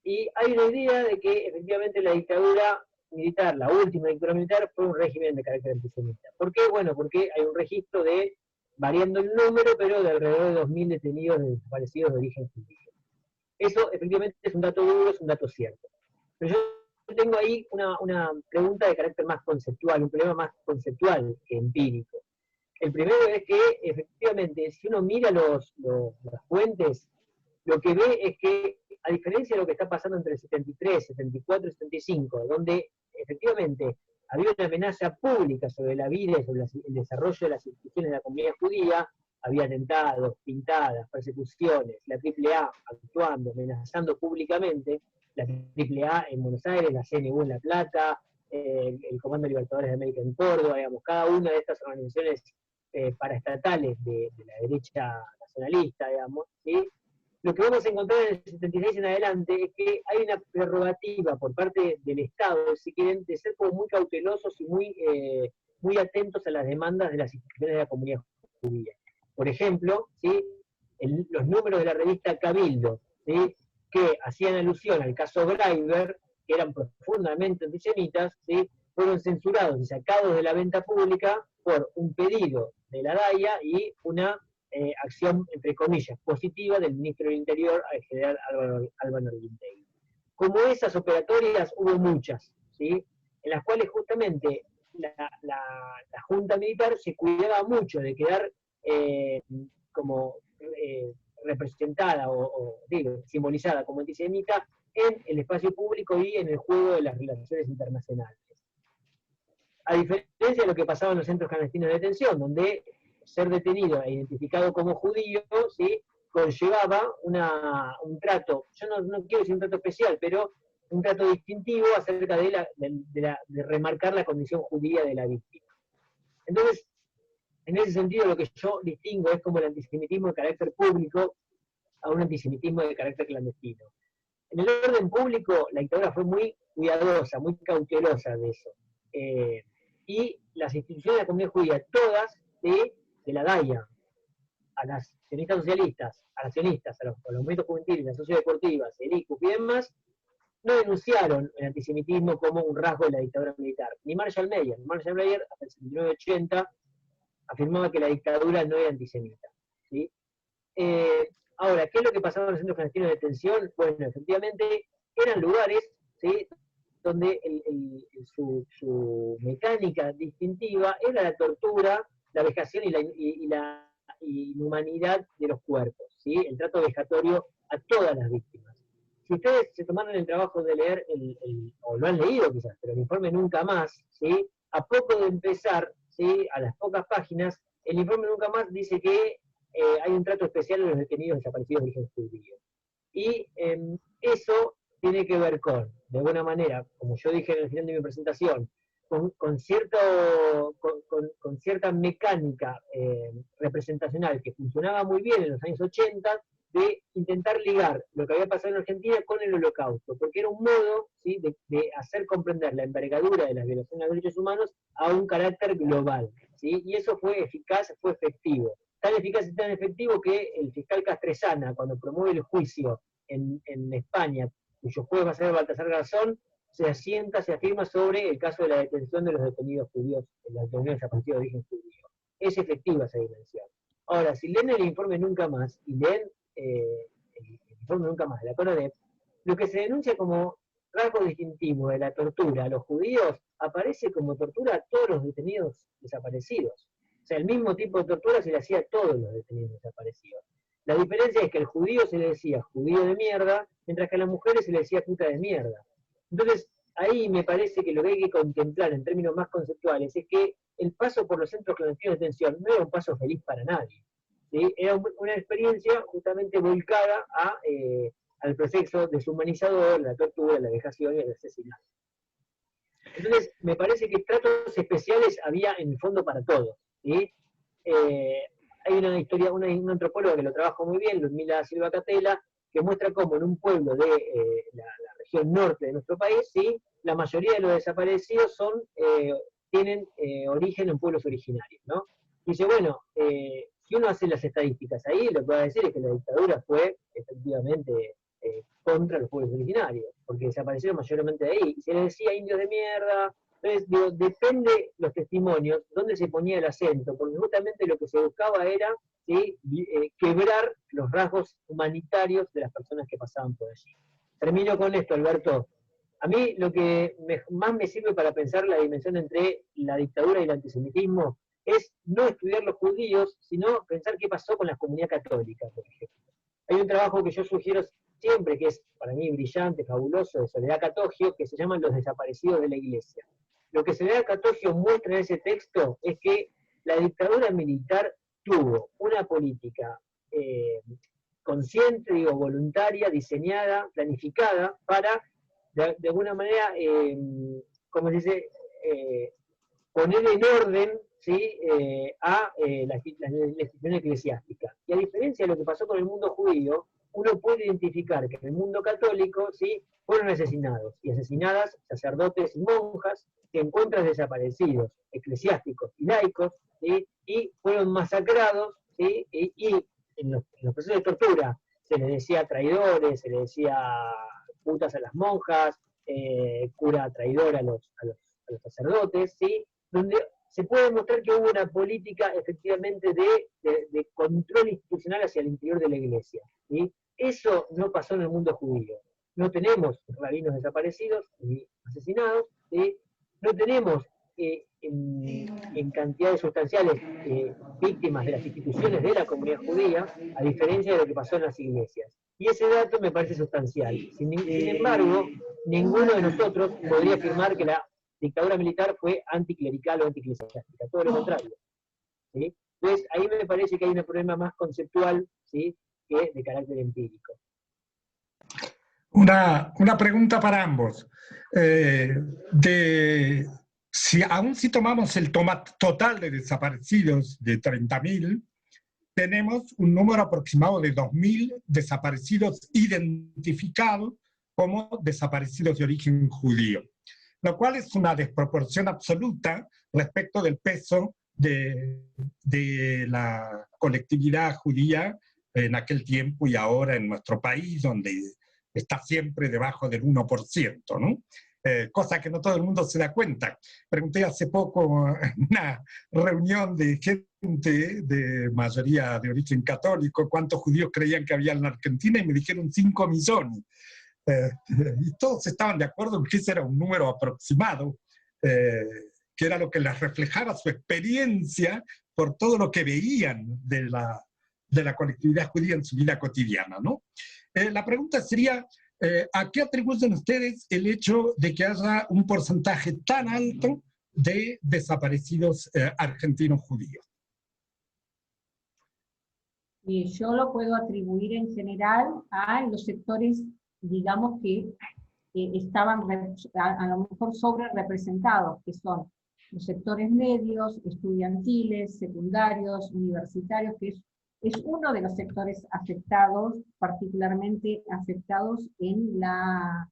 Y hay una idea de que efectivamente la dictadura militar, la última dictadura militar, fue un régimen de carácter antisemita. ¿Por qué? Bueno, porque hay un registro de, variando el número, pero de alrededor de 2.000 detenidos desaparecidos de origen judío. Eso efectivamente es un dato duro, es un dato cierto. Pero yo tengo ahí una pregunta de carácter más conceptual, un problema más conceptual que empírico. El primero es que, efectivamente, si uno mira las fuentes, lo que ve es que, a diferencia de lo que está pasando entre el 73, 74 y 75, donde efectivamente había una amenaza pública sobre la vida y sobre el desarrollo de las instituciones de la comunidad judía, había atentados, pintadas, persecuciones, la AAA actuando, amenazando públicamente, la AAA en Buenos Aires, la CNU en La Plata, el Comando de Libertadores de América en Córdoba, digamos, cada una de estas organizaciones paraestatales de la derecha nacionalista, digamos, ¿sí? Lo que vamos a encontrar en el 76 en adelante es que hay una prerrogativa por parte del Estado, si quieren, de ser como muy cautelosos y muy atentos a las demandas de las instituciones de la comunidad judía. Por ejemplo, ¿sí? Los números de la revista Cabildo, ¿sí? Que hacían alusión al caso Greiber, que eran profundamente antisemitas, ¿sí? Fueron censurados y sacados de la venta pública por un pedido de la DAIA y una acción, entre comillas, positiva del ministro del Interior, el general Álvaro Argüintegui. Como esas operatorias hubo muchas, ¿sí? En las cuales justamente la Junta Militar se cuidaba mucho de quedar representada o digo, simbolizada como antisemita en el espacio público y en el juego de las relaciones internacionales. A diferencia de lo que pasaba en los centros clandestinos de detención, donde ser detenido e identificado como judío, ¿sí? Conllevaba un trato, yo no quiero decir un trato especial, pero un trato distintivo acerca de remarcar la condición judía de la víctima. Entonces, en ese sentido, lo que yo distingo es como el antisemitismo de carácter público a un antisemitismo de carácter clandestino. En el orden público, la dictadura fue muy cuidadosa, muy cautelosa de eso. Y las instituciones de la comunidad judía, todas, ¿sí? De la DAIA, a las sionistas socialistas, a las sionistas, a los movimientos juveniles, las sociodeportivas, el ICUP y demás, no denunciaron el antisemitismo como un rasgo de la dictadura militar. Ni Marshall Meyer. Marshall Meyer, hasta el 79-80, afirmaba que la dictadura no era antisemita, ¿sí? Ahora, ¿qué es lo que pasaba en los centros clandestinos de detención? Bueno, efectivamente, eran lugares, ¿sí? Donde su mecánica distintiva era la tortura, la vejación y la inhumanidad de los cuerpos, ¿sí? El trato vejatorio a todas las víctimas. Si ustedes se tomaron el trabajo de leer, o lo han leído quizás, pero el informe Nunca Más, ¿sí? A poco de empezar, ¿sí? A las pocas páginas, el informe Nunca Más dice que hay un trato especial a los detenidos desaparecidos de origen judío. Y eso tiene que ver con, de alguna manera, como yo dije en el final de mi presentación, con cierta mecánica representacional que funcionaba muy bien en los años 80, de intentar ligar lo que había pasado en Argentina con el Holocausto, porque era un modo, ¿sí? de hacer comprender la envergadura de las violaciones de los derechos humanos a un carácter global, ¿sí? Y eso fue eficaz, fue efectivo. Tan eficaz y tan efectivo que el fiscal Castresana, cuando promueve el juicio en España, cuyo juez va a ser Baltasar Garzón, se afirma sobre el caso de la detención de los detenidos judíos, los detenidos desaparecidos de origen judío. es efectiva esa dimensión. Ahora, si leen el informe Nunca Más, y leen el informe Nunca Más de la CONADEP, lo que se denuncia como rasgo distintivo de la tortura a los judíos aparece como tortura a todos los detenidos desaparecidos. O sea, el mismo tipo de tortura se le hacía a todos los detenidos desaparecidos. La diferencia es que al judío se le decía judío de mierda, mientras que a las mujeres se le decía puta de mierda. Entonces, ahí me parece que lo que hay que contemplar en términos más conceptuales es que el paso por los centros clandestinos de detención no era un paso feliz para nadie. ¿Sí? Era una experiencia justamente volcada al proceso deshumanizador, la tortura, la vejación y el asesinato. Entonces, me parece que tratos especiales había en el fondo para todos. ¿Sí? Hay una historia, una antropóloga que lo trabaja muy bien, Ludmila Silva Catela, que muestra cómo en un pueblo de la región norte de nuestro país, ¿sí? La mayoría de los desaparecidos tienen origen en pueblos originarios, ¿no? Dice, bueno, si uno hace las estadísticas ahí, lo que va a decir es que la dictadura fue efectivamente contra los pueblos originarios, porque desaparecieron mayormente de ahí. Y se les decía indios de mierda. Entonces, digo, depende los testimonios, dónde se ponía el acento, porque justamente lo que se buscaba era, ¿sí? Quebrar los rasgos humanitarios de las personas que pasaban por allí. Termino con esto, Alberto. A mí lo que más me sirve para pensar la dimensión entre la dictadura y el antisemitismo es no estudiar los judíos, sino pensar qué pasó con la comunidad católica, por ejemplo. Hay un trabajo que yo sugiero siempre, que es para mí brillante, fabuloso, de Soledad Catogio, que se llama Los desaparecidos de la Iglesia. Lo que Soledad Catogio muestra en ese texto es que la dictadura militar tuvo una política consciente, digo, voluntaria, diseñada, planificada, para, de alguna manera, como se dice, poner en orden, ¿sí? A la institución eclesiástica. Y a diferencia de lo que pasó con el mundo judío, uno puede identificar que en el mundo católico, ¿sí? Fueron asesinados y asesinadas sacerdotes y monjas, que encuentran desaparecidos, eclesiásticos y laicos, ¿sí? Y fueron masacrados, ¿sí? Y en los procesos de tortura se les decía traidores, se les decía putas a las monjas, cura traidor a los sacerdotes, ¿sí? Donde se puede demostrar que hubo una política efectivamente de control institucional hacia el interior de la iglesia, ¿sí? Eso no pasó en el mundo judío. No tenemos rabinos desaparecidos ni asesinados, ¿sí? No tenemos en cantidades sustanciales víctimas de las instituciones de la comunidad judía, a diferencia de lo que pasó en las iglesias. Y ese dato me parece sustancial. Sin embargo, ninguno de nosotros podría afirmar que la dictadura militar fue anticlerical o anticlesiástica, todo lo contrario. ¿Sí? Entonces, ahí me parece que hay un problema más conceptual, ¿sí? Que de carácter empírico. Una pregunta para ambos. Aún si tomamos el total de desaparecidos de 30.000, tenemos un número aproximado de 2.000 desaparecidos identificados como desaparecidos de origen judío, lo cual es una desproporción absoluta respecto del peso de la colectividad judía en aquel tiempo y ahora en nuestro país, donde está siempre debajo del 1%, ¿no? Cosa que no todo el mundo se da cuenta. Pregunté hace poco en una reunión de gente de mayoría de origen católico cuántos judíos creían que había en la Argentina y me dijeron 5 millones. Y todos estaban de acuerdo en que ese era un número aproximado, que era lo que les reflejaba su experiencia por todo lo que veían de la colectividad judía en su vida cotidiana, ¿no? La pregunta sería, ¿a qué atribuyen ustedes el hecho de que haya un porcentaje tan alto de desaparecidos argentinos judíos? Yo lo puedo atribuir en general a los sectores, digamos, que estaban a lo mejor sobre representados, que son los sectores medios, estudiantiles, secundarios, universitarios, que es uno de los sectores afectados, particularmente afectados en la,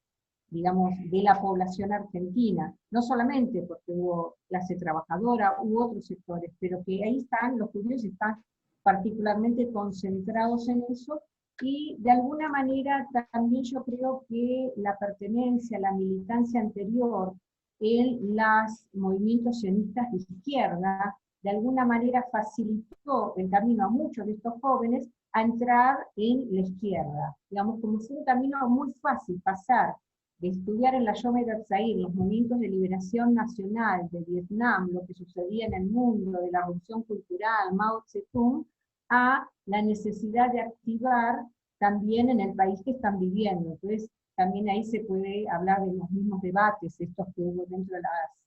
digamos, de la población argentina. No solamente porque hubo clase trabajadora, hubo otros sectores, pero que ahí están, los judíos están particularmente concentrados en eso, y de alguna manera también yo creo que la pertenencia, la militancia anterior en los movimientos sionistas de izquierda de alguna manera facilitó el camino a muchos de estos jóvenes a entrar en la izquierda. Digamos, como fue un camino muy fácil pasar de estudiar en la Yom HaTzair, los movimientos de liberación nacional de Vietnam, lo que sucedía en el mundo, de la revolución cultural, Mao Zedong, a la necesidad de activar también en el país que están viviendo. Entonces, también ahí se puede hablar de los mismos debates, estos que hubo dentro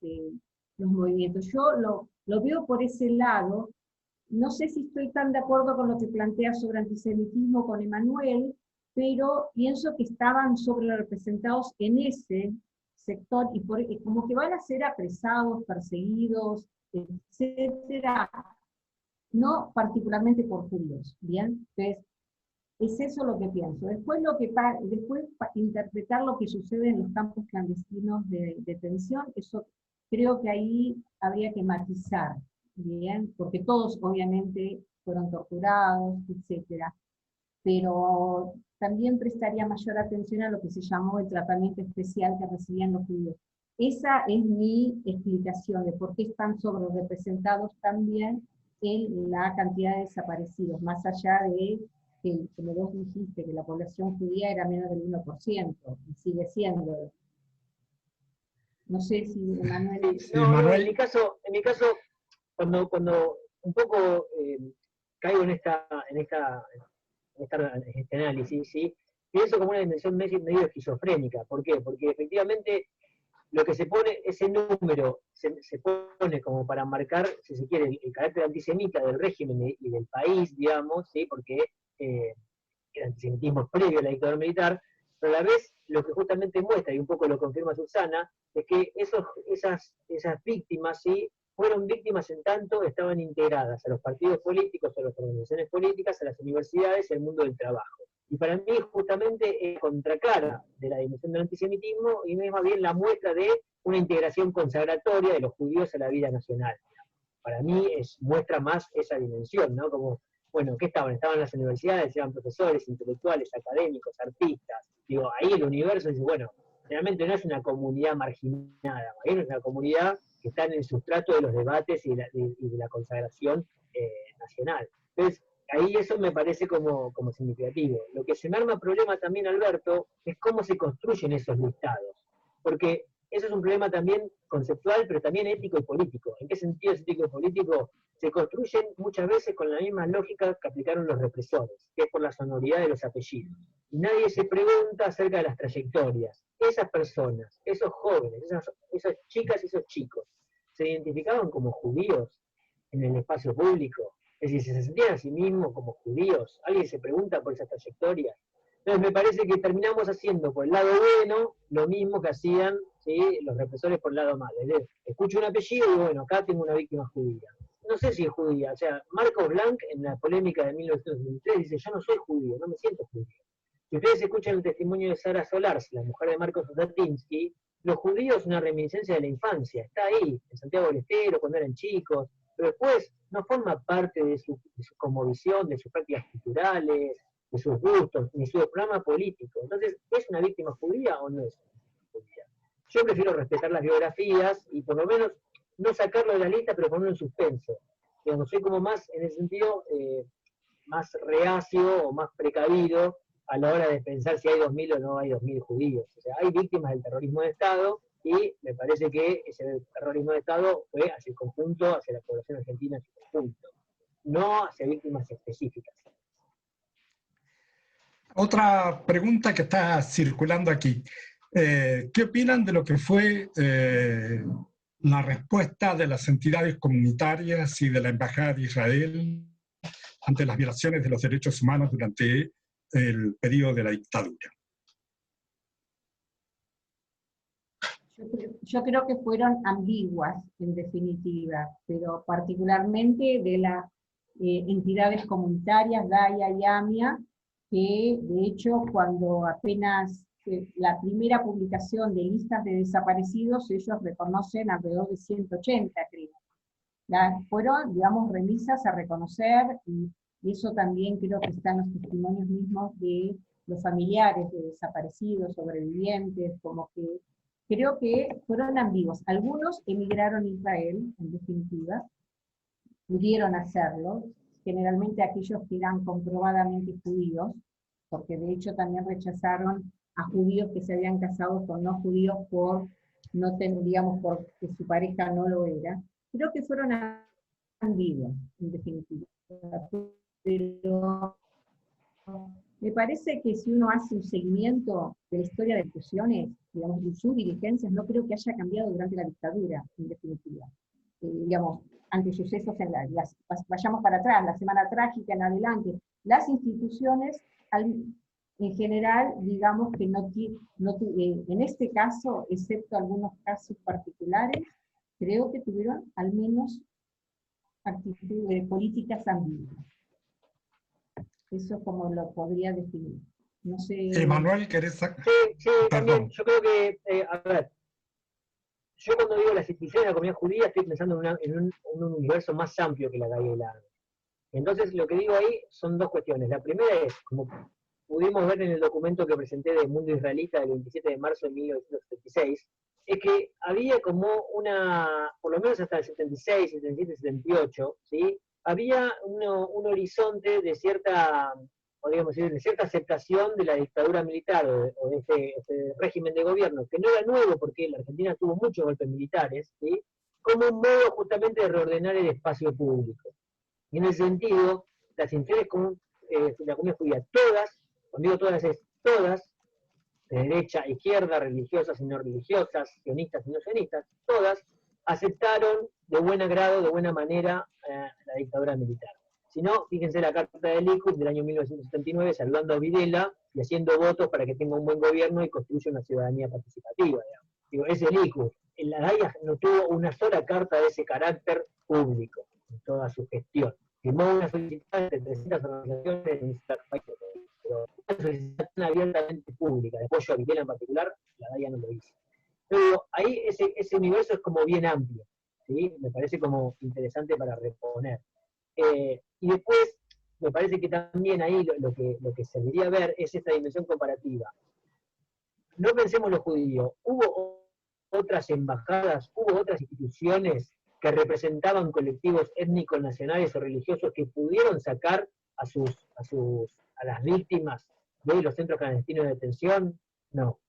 de los movimientos. Yo lo veo por ese lado. No sé si estoy tan de acuerdo con lo que plantea sobre antisemitismo con Emanuel, pero pienso que estaban sobrerepresentados en ese sector, y como que van a ser apresados, perseguidos, etcétera, no particularmente por judíos, ¿bien? Entonces, es eso lo que pienso. Después, interpretar lo que sucede en los campos clandestinos de detención, eso creo que ahí habría que matizar, ¿bien? Porque todos obviamente fueron torturados, etcétera. Pero también prestaría mayor atención a lo que se llamó el tratamiento especial que recibían los judíos. Esa es mi explicación de por qué están sobrerepresentados también en la cantidad de desaparecidos, más allá de que, como vos dijiste, que la población judía era menos del 1%, y sigue siendo. No sé si Manuel... Sí, No, Manuel. en mi caso cuando un poco caigo en este análisis, ¿sí? Pienso como una dimensión medio esquizofrénica. ¿Por qué? Porque efectivamente lo que se pone, ese número, se pone como para marcar, si se quiere, el carácter antisemita del régimen y del país, digamos, ¿sí? Porque el antisemitismo es previo a la dictadura militar, pero a la vez lo que justamente muestra, y un poco lo confirma Susana, es que esas víctimas, ¿sí? Fueron víctimas en tanto estaban integradas a los partidos políticos, a las organizaciones políticas, a las universidades, al mundo del trabajo. Y para mí justamente es contracara de la dimensión del antisemitismo, y no es más bien la muestra de una integración consagratoria de los judíos a la vida nacional. Para mí muestra más esa dimensión, ¿no? Como, bueno, ¿qué estaban? Estaban en las universidades, eran profesores, intelectuales, académicos, artistas. Digo, ahí el universo dice, bueno, realmente no es una comunidad marginada, es una comunidad que está en el sustrato de los debates y de la consagración nacional. Entonces, ahí eso me parece como significativo. Lo que se me arma problema también, Alberto, es cómo se construyen esos listados. Porque eso es un problema también conceptual, pero también ético y político. ¿En qué sentido es ético y político? Se construyen muchas veces con la misma lógica que aplicaron los represores, que es por la sonoridad de los apellidos. Y nadie se pregunta acerca de las trayectorias. Esas personas, esos jóvenes, esas chicas y esos chicos, ¿se identificaban como judíos en el espacio público? Es decir, ¿se sentían a sí mismos como judíos? ¿Alguien se pregunta por esas trayectorias? Entonces me parece que terminamos haciendo por el lado bueno lo mismo que hacían, ¿sí?, los represores por el lado malo. Es decir, escucho un apellido y bueno, acá tengo una víctima judía. No sé si es judía, o sea, Marcos Blanc en la polémica de 1923 dice, yo no soy judío, no me siento judío. Si ustedes escuchan el testimonio de Sara Solars, la mujer de Marcos Osatinsky, los judíos una reminiscencia de la infancia, está ahí, en Santiago del Estero, cuando eran chicos, pero después no forma parte de su cosmovisión, de sus prácticas culturales, de sus gustos, ni su programa político. Entonces, ¿es una víctima judía o no es una víctima judía? Yo prefiero respetar las biografías y por lo menos no sacarlo de la lista, pero ponerlo en suspenso. Digamos, soy como más, en ese sentido, más reacio o más precavido a la hora de pensar si hay 2.000 o no hay 2.000 judíos. O sea, hay víctimas del terrorismo de Estado y me parece que ese terrorismo de Estado fue hacia el conjunto, hacia la población argentina en su conjunto, no hacia víctimas específicas. Otra pregunta que está circulando aquí. ¿Qué opinan de lo que fue la respuesta de las entidades comunitarias y de la Embajada de Israel ante las violaciones de los derechos humanos durante el periodo de la dictadura? Yo creo que fueron ambiguas, en definitiva, pero particularmente de las entidades comunitarias, DAIA y AMIA, que de hecho cuando apenas la primera publicación de listas de desaparecidos, ellos reconocen alrededor de 180 crímenes. Fueron, digamos, remisas a reconocer, y eso también creo que está en los testimonios mismos de los familiares de desaparecidos, sobrevivientes, como que creo que fueron ambiguos. Algunos emigraron a Israel, en definitiva, pudieron hacerlo, generalmente aquellos que eran comprobadamente judíos, porque de hecho también rechazaron a judíos que se habían casado con no judíos por, no digamos, porque su pareja no lo era. Creo que fueron ambiguos, en definitiva. Pero me parece que si uno hace un seguimiento de la historia de discusiones, digamos, de sus dirigencias, no creo que haya cambiado durante la dictadura, en definitiva. Digamos, ante sucesos vayamos para atrás, la Semana Trágica en adelante, las instituciones, en general, digamos que en este caso, excepto algunos casos particulares, creo que tuvieron al menos actitudes políticas ambiguas. Eso es como lo podría definir. No sé. Manuel, ¿querés sacar? Sí, también. Yo creo que, a ver, yo cuando digo las instituciones de la comunidad judía estoy pensando en un universo más amplio que la Gaguela. Entonces lo que digo ahí son dos cuestiones. La primera es, como pudimos ver en el documento que presenté del Mundo Israelita del 27 de marzo de 1976, es que había como por lo menos hasta el 76, 77, 78, ¿sí? Había un horizonte de cierta, podríamos decir, de cierta aceptación de la dictadura militar o de este régimen de gobierno, que no era nuevo porque la Argentina tuvo muchos golpes militares, ¿sí? Como un modo justamente de reordenar el espacio público. Y en ese sentido, las instituciones de la comunidad judía, todas, cuando digo todas es todas, de derecha, izquierda, religiosas y no religiosas, sionistas y no sionistas, todas aceptaron de buen agrado, de buena manera, la dictadura militar. Si no, fíjense la carta de Likud del año 1979, saludando a Videla y haciendo votos para que tenga un buen gobierno y construya una ciudadanía participativa. Digamos. Digo, ese Likud. En la DAIA no tuvo una sola carta de ese carácter público en toda su gestión. Firmó una solicitud de 300 organizaciones en este país, pero una solicitud tan abiertamente pública, de apoyo a Videla en particular, la DAIA no lo hizo. Pero ahí ese universo es como bien amplio, ¿sí? Me parece como interesante para reponer. Y después, me parece que también ahí lo que serviría ver es esta dimensión comparativa. No pensemos los judíos, hubo otras embajadas, hubo otras instituciones que representaban colectivos étnicos, nacionales o religiosos que pudieron sacar a las víctimas de los centros clandestinos de detención. No.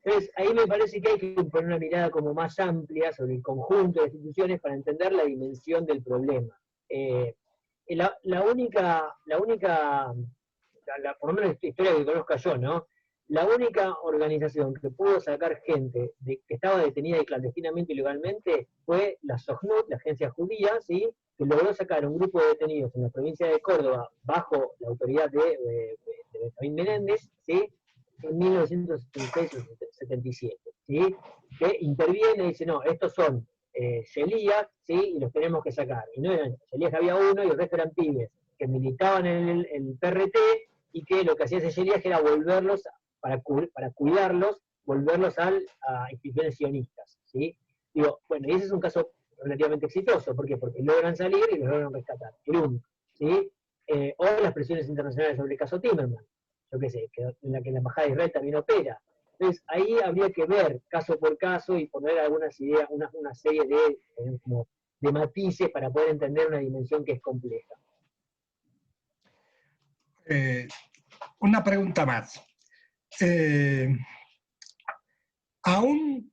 Entonces, ahí me parece que hay que poner una mirada como más amplia sobre el conjunto de instituciones para entender la dimensión del problema. Por lo menos la historia que conozca yo, ¿no? La única organización que pudo sacar gente que estaba detenida y clandestinamente y ilegalmente fue la Sojnut, la agencia judía, ¿sí? Que logró sacar un grupo de detenidos en la provincia de Córdoba bajo la autoridad de Benjamín Menéndez, ¿sí? En 1976-77, ¿sí? Que interviene y dice, no, estos son Shelías, ¿sí? Y los tenemos que sacar. Y no eran Shelías, había uno y el resto eran pibes que militaban en el PRT y que lo que hacía ese Shelías era volverlos, para cuidarlos, volverlos a instituciones sionistas, ¿sí? Digo, bueno, y ese es un caso relativamente exitoso. ¿Por qué? Porque logran salir y los logran rescatar. El único, ¿sí? O las presiones internacionales sobre el caso Timerman, yo qué sé, en la que la Embajada de Israel también opera. Entonces, ahí habría que ver caso por caso y poner algunas ideas, una serie de matices para poder entender una dimensión que es compleja. Una pregunta más. Aún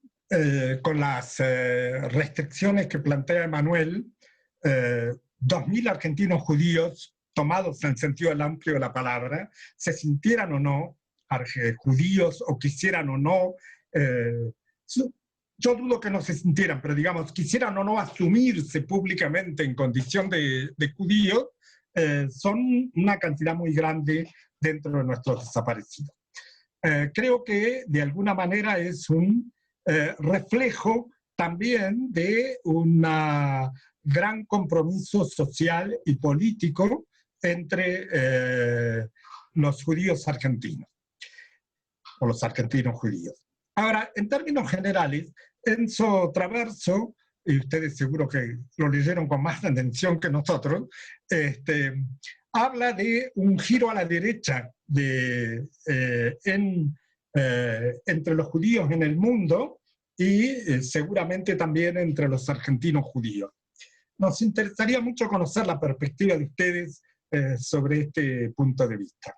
con las restricciones que plantea Emanuel, 2.000 argentinos judíos, tomados en el sentido amplio de la palabra, se sintieran o no judíos o quisieran o no, yo dudo que no se sintieran, pero digamos, quisieran o no asumirse públicamente en condición de judíos, son una cantidad muy grande dentro de nuestros desaparecidos. Creo que de alguna manera es un reflejo también de un gran compromiso social y político entre los judíos argentinos, o los argentinos judíos. Ahora, en términos generales, Enzo Traverso, y ustedes seguro que lo leyeron con más atención que nosotros, habla de un giro a la derecha entre los judíos en el mundo y seguramente también entre los argentinos judíos. nos interesaría mucho conocer la perspectiva de ustedes sobre este punto de vista.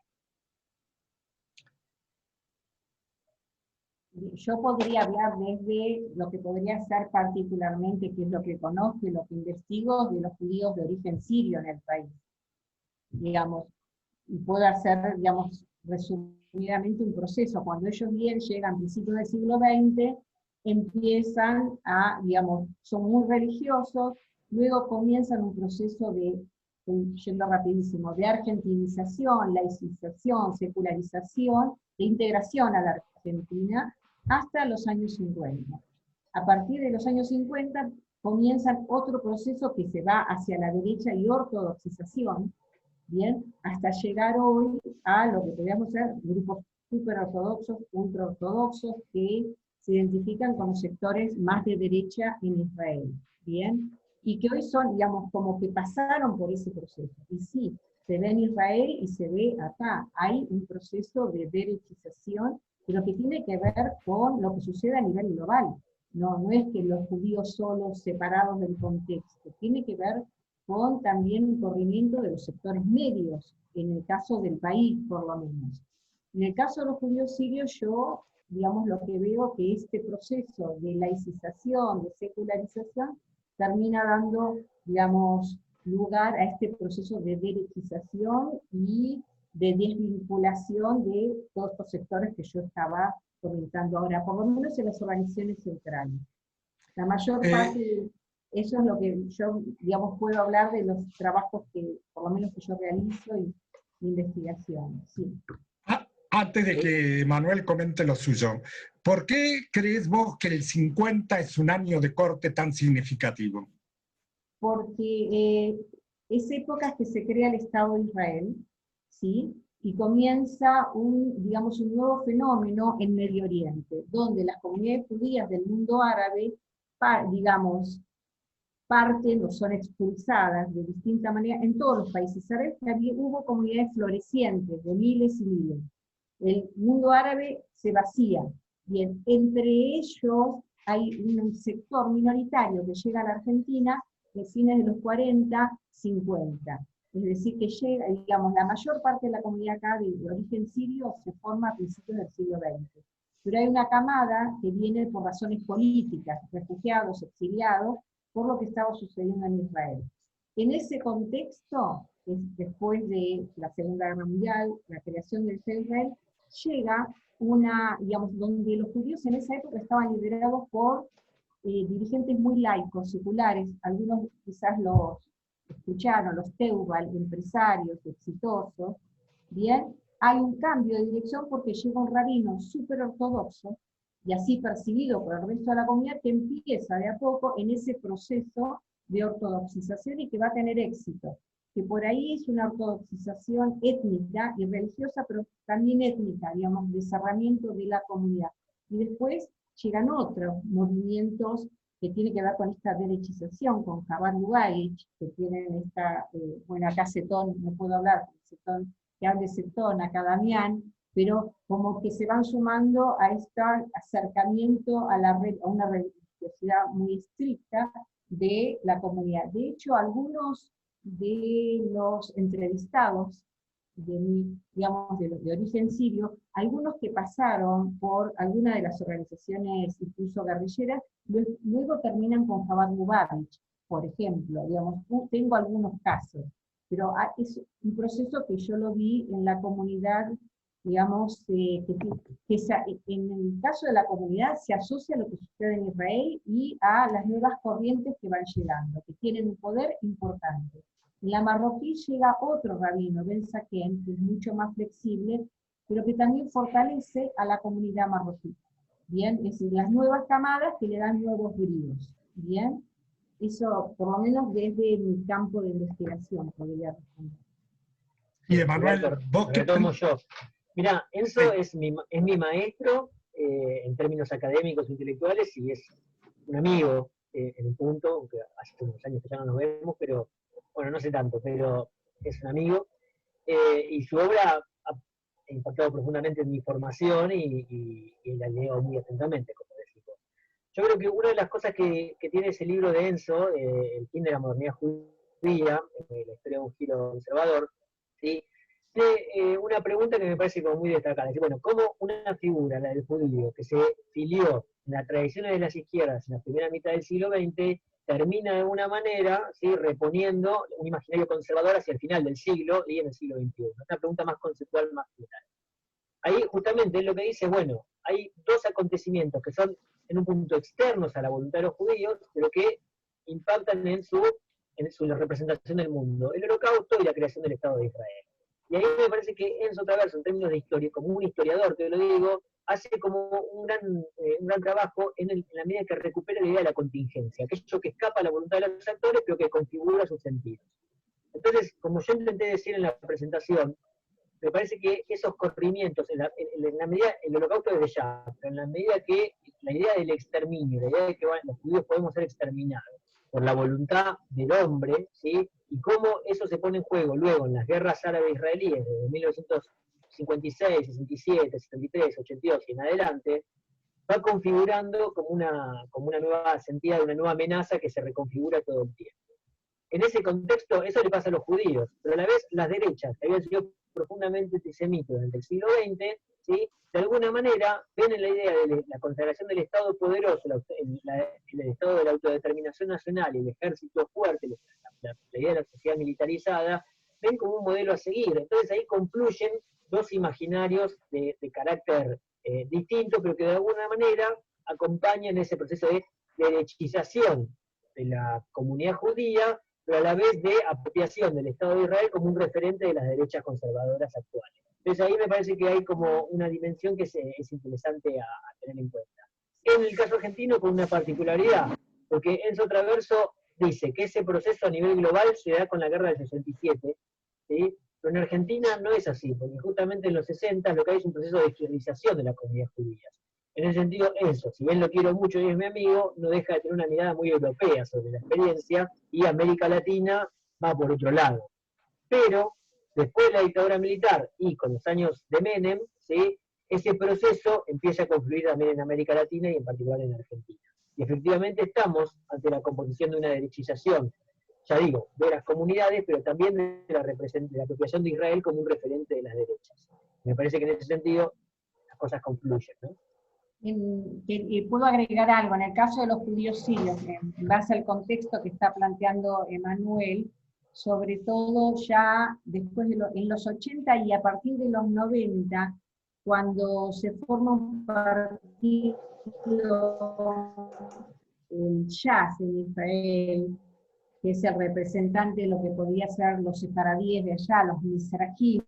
Yo podría hablar desde lo que podría ser particularmente, que es lo que conozco y lo que investigo, de los judíos de origen sirio en el país. Digamos, y puedo hacer, digamos, resumidamente un proceso. Cuando ellos llegan a principios del siglo XX, empiezan a, digamos, son muy religiosos, luego comienzan un proceso de, yendo rapidísimo, de argentinización, laicización, secularización, de integración a la Argentina, hasta los años 50. A partir de los años 50 comienzan otro proceso que se va hacia la derecha y ortodoxización, bien, hasta llegar hoy a lo que podríamos ser grupos superortodoxos, ultraortodoxos, que se identifican con los sectores más de derecha en Israel, bien, y que hoy son, digamos, como que pasaron por ese proceso. Y sí, se ve en Israel y se ve acá. Hay un proceso de derechización, pero que tiene que ver con lo que sucede a nivel global. No es que los judíos solos, separados del contexto, tiene que ver con también un corrimiento de los sectores medios, en el caso del país, por lo menos. En el caso de los judíos sirios, yo, digamos, lo que veo que este proceso de laicización, de secularización, termina dando, digamos, lugar a este proceso de derechización y de desvinculación de todos estos sectores que yo estaba comentando ahora, por lo menos en las organizaciones centrales. La mayor parte, eso es lo que yo, digamos, puedo hablar de los trabajos que, por lo menos que yo realizo y investigación. Sí. Antes de que Manuel comente lo suyo, ¿por qué crees vos que el 50 es un año de corte tan significativo? Porque es épocas que se crea el Estado de Israel, ¿sí? Y comienza digamos, un nuevo fenómeno en Medio Oriente, donde las comunidades judías del mundo árabe, digamos, parten o son expulsadas de distinta manera en todos los países árabes. Hubo comunidades florecientes de miles y miles. El mundo árabe se vacía. Bien, entre ellos hay un sector minoritario que llega a la Argentina en fines de los 40, 50. Es decir, que llega, digamos, la mayor parte de la comunidad acá de origen sirio se forma a principios del siglo XX. Pero hay una camada que viene por razones políticas, refugiados, exiliados, por lo que estaba sucediendo en Israel. En ese contexto, después de la Segunda Guerra Mundial, la creación del Estado de Israel, llega una, digamos, donde los judíos en esa época estaban liderados por dirigentes muy laicos, seculares, algunos quizás los escucharon, los Teubal, empresarios exitosos, bien, hay un cambio de dirección porque llega un rabino súper ortodoxo, y así percibido por el resto de la comunidad, que empieza de a poco en ese proceso de ortodoxización y que va a tener éxito, que por ahí es una ortodoxización étnica y religiosa, pero también étnica, digamos, de cerramiento de la comunidad. Y después llegan otros movimientos que tienen que ver con esta derechización, con Chabad Lubavitch, que tienen esta, bueno, acá Setón, no puedo hablar, Setón, que hable Setón, acá Damián, pero como que se van sumando a este acercamiento a una religiosidad muy estricta de la comunidad. De hecho, algunos de los entrevistados digamos, de origen sirio, algunos que pasaron por alguna de las organizaciones incluso guerrilleras, luego terminan con Chabad Lubavitch, por ejemplo, digamos, tengo algunos casos, pero es un proceso que yo lo vi en la comunidad, digamos, en el caso de la comunidad se asocia a lo que sucede en Israel y a las nuevas corrientes que van llegando, que tienen un poder importante. En la marroquí llega otro rabino, Ben Saken, que es mucho más flexible, pero que también fortalece a la comunidad marroquí. Bien, es decir, las nuevas camadas que le dan nuevos bríos. Bien, eso por lo menos desde mi campo de investigación podría responder. Y Emanuel, vos qué retomo yo. Mira, Enzo es mi maestro en términos académicos e intelectuales y es un amigo en un punto, aunque hace unos años que ya no nos vemos, pero bueno, no sé tanto, pero es un amigo, y su obra ha impactado profundamente en mi formación y la leo muy atentamente, como decimos. yo creo que una de las cosas que tiene ese libro de Enzo, El fin de la modernidad judía, la historia de un giro conservador, ¿sí? Tiene una pregunta que me parece como muy destacada. Dice, bueno, ¿cómo una figura, la del judío, que se filió en las tradiciones de las izquierdas en la primera mitad del siglo XX, termina de alguna manera, ¿sí?, reponiendo un imaginario conservador hacia el final del siglo y en el siglo XXI? Una pregunta más conceptual, más general. Ahí justamente es lo que dice, bueno, hay dos acontecimientos que son en un punto externos a la voluntad de los judíos, pero que impactan en su representación del mundo: el Holocausto y la creación del Estado de Israel. Y ahí me parece que Enzo Traverso, en términos de historia, como un historiador, que lo digo, hace como un gran trabajo en la medida que recupera la idea de la contingencia, aquello que escapa a la voluntad de los actores, pero que configura sus sentidos. Entonces, como yo intenté decir en la presentación, me parece que esos corrimientos, en la medida, el Holocausto desde ya, pero en la medida que la idea del exterminio, la idea de que los judíos podemos ser exterminados por la voluntad del hombre, ¿sí?, y cómo eso se pone en juego luego en las guerras árabe-israelíes de 1956, 67, 73, 82 y en adelante, va configurando como una nueva sentida de una nueva amenaza que se reconfigura todo el tiempo. En ese contexto, eso le pasa a los judíos, pero a la vez las derechas, que habían sido profundamente antisemitas durante el siglo XX, ¿sí?, de alguna manera ven en la idea de la consagración del Estado poderoso, el Estado de la autodeterminación nacional y el ejército fuerte, la idea de la sociedad militarizada, ven como un modelo a seguir. Entonces ahí confluyen dos imaginarios de carácter distinto, pero que de alguna manera acompañan ese proceso de derechización de la comunidad judía, pero a la vez de apropiación del Estado de Israel como un referente de las derechas conservadoras actuales. Entonces ahí me parece que hay como una dimensión que es interesante a tener en cuenta. En el caso argentino, con una particularidad, porque Enzo Traverso dice que ese proceso a nivel global se da con la guerra del 67, ¿sí?, pero en Argentina no es así, porque justamente en los 60 lo que hay es un proceso de izquiierdización de la comunidad judía. En ese sentido, Enzo, si bien lo quiero mucho y es mi amigo, no deja de tener una mirada muy europea sobre la experiencia, y América Latina va por otro lado. Pero, después de la dictadura militar y con los años de Menem, ¿sí?, ese proceso empieza a confluir también en América Latina y en particular en Argentina. Y efectivamente estamos ante la composición de una derechización, ya digo, de las comunidades, pero también de la apropiación de Israel como un referente de las derechas. Me parece que en ese sentido las cosas confluyen, ¿no? Puedo agregar algo. En el caso de los judíos sirios, en base al contexto que está planteando Emanuel, sobre todo ya después en los 80 y a partir de los 90, cuando se forma un partido, el Shas en Israel, que es el representante de lo que podía ser los sefaradíes de allá, los mizrahim,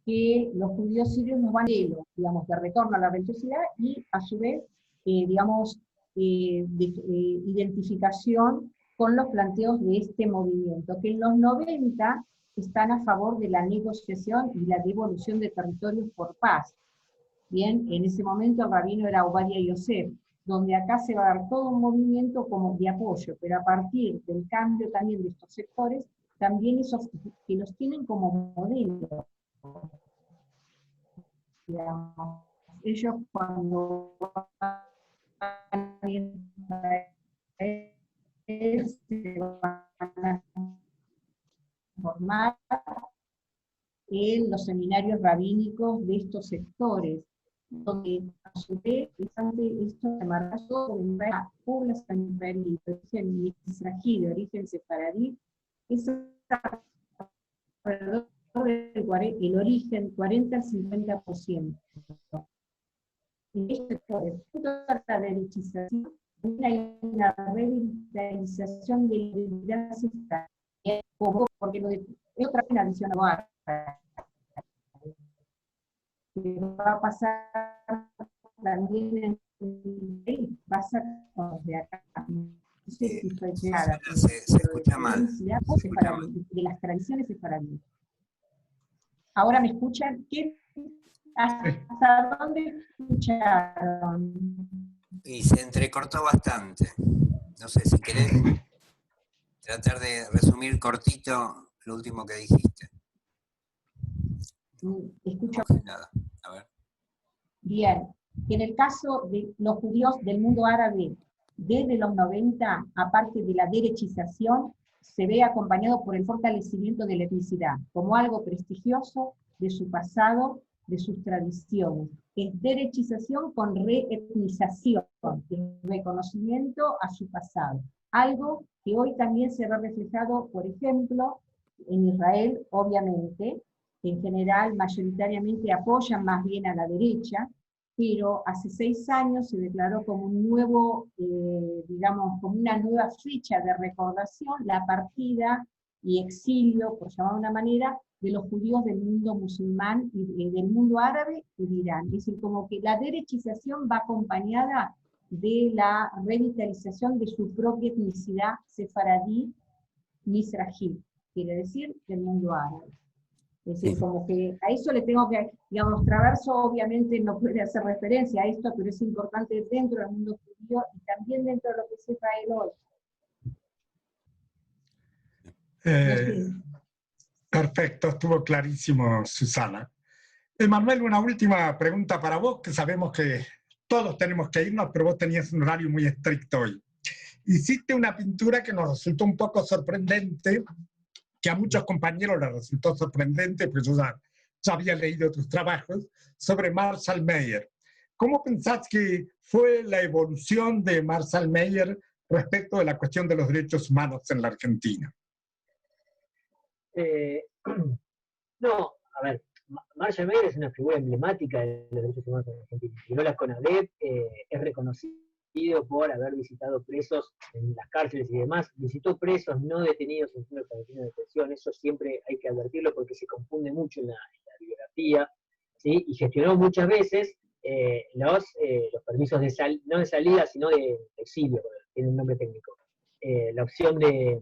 que los judíos sirios nos van digamos, de retorno a la religiosidad y a su vez, digamos, identificación con los planteos de este movimiento, que en los 90 están a favor de la negociación y la devolución de territorios por paz. Bien, en ese momento el rabino era Ovadia Yosef, donde acá se va a dar todo un movimiento como de apoyo, pero a partir del cambio también de estos sectores, también esos que los tienen como modelo. Digamos, ellos cuando van se van a formar en los seminarios rabínicos de estos sectores, donde a su vez esto se marca sobre una población israelí, de origen mizrahi, de origen sefaradí, es alrededor el origen 40 al 50%. En estos sectores, toda la derechización, hay una revitalización de la identidad ancestral, porque es otra adición a que va a pasar también en pasa con los de acá. No sé si estoy clara. Se escucha mal. De las tradiciones sefaradíes. ¿Ahora me escuchan? ¿Hasta dónde escucharon? Y se entrecortó bastante. No sé si querés tratar de resumir cortito lo último que dijiste. Escucho. Nada. A ver. Bien. que en el caso de los judíos del mundo árabe, desde los 90, aparte de la derechización, se ve acompañado por el fortalecimiento de la etnicidad, como algo prestigioso de su pasado, de sus tradiciones. Es derechización con reetnización, reconocimiento a su pasado. Algo que hoy también se ve reflejado, por ejemplo, en Israel, obviamente, que en general mayoritariamente apoyan más bien a la derecha, pero hace 6 años se declaró como un nuevo, digamos, como una nueva fecha de recordación, la partida y exilio, por llamar de una manera, de los judíos del mundo musulmán y del mundo árabe y de Irán. Es decir, como que la derechización va acompañada de la revitalización de su propia etnicidad sefaradí mizrahi, quiere decir del mundo árabe. Es decir, como que a eso le tengo que, digamos, Traverso obviamente no puede hacer referencia a esto, pero es importante dentro del mundo judío y también dentro de lo que es Israel hoy. Perfecto, estuvo clarísimo, Susana. Emanuel, una última pregunta para vos, que sabemos que todos tenemos que irnos, pero vos tenías un horario muy estricto hoy. Hiciste una pintura que nos resultó un poco sorprendente, que a muchos compañeros les resultó sorprendente, porque yo ya había leído tus trabajos, sobre Marshall Mayer. ¿Cómo pensás que fue la evolución de Marshall Mayer respecto de la cuestión de los derechos humanos en la Argentina? No, a ver, Marshall Mayer es una figura emblemática de los derechos humanos en Argentina. Llegó a la CONADEP, es reconocido por haber visitado presos en las cárceles y demás. Visitó presos no detenidos en centros clandestinos de detención. Eso siempre hay que advertirlo porque se confunde mucho en la bibliografía, ¿sí? Y gestionó muchas veces los permisos de no de salida, sino de exilio, tiene un nombre técnico. La opción de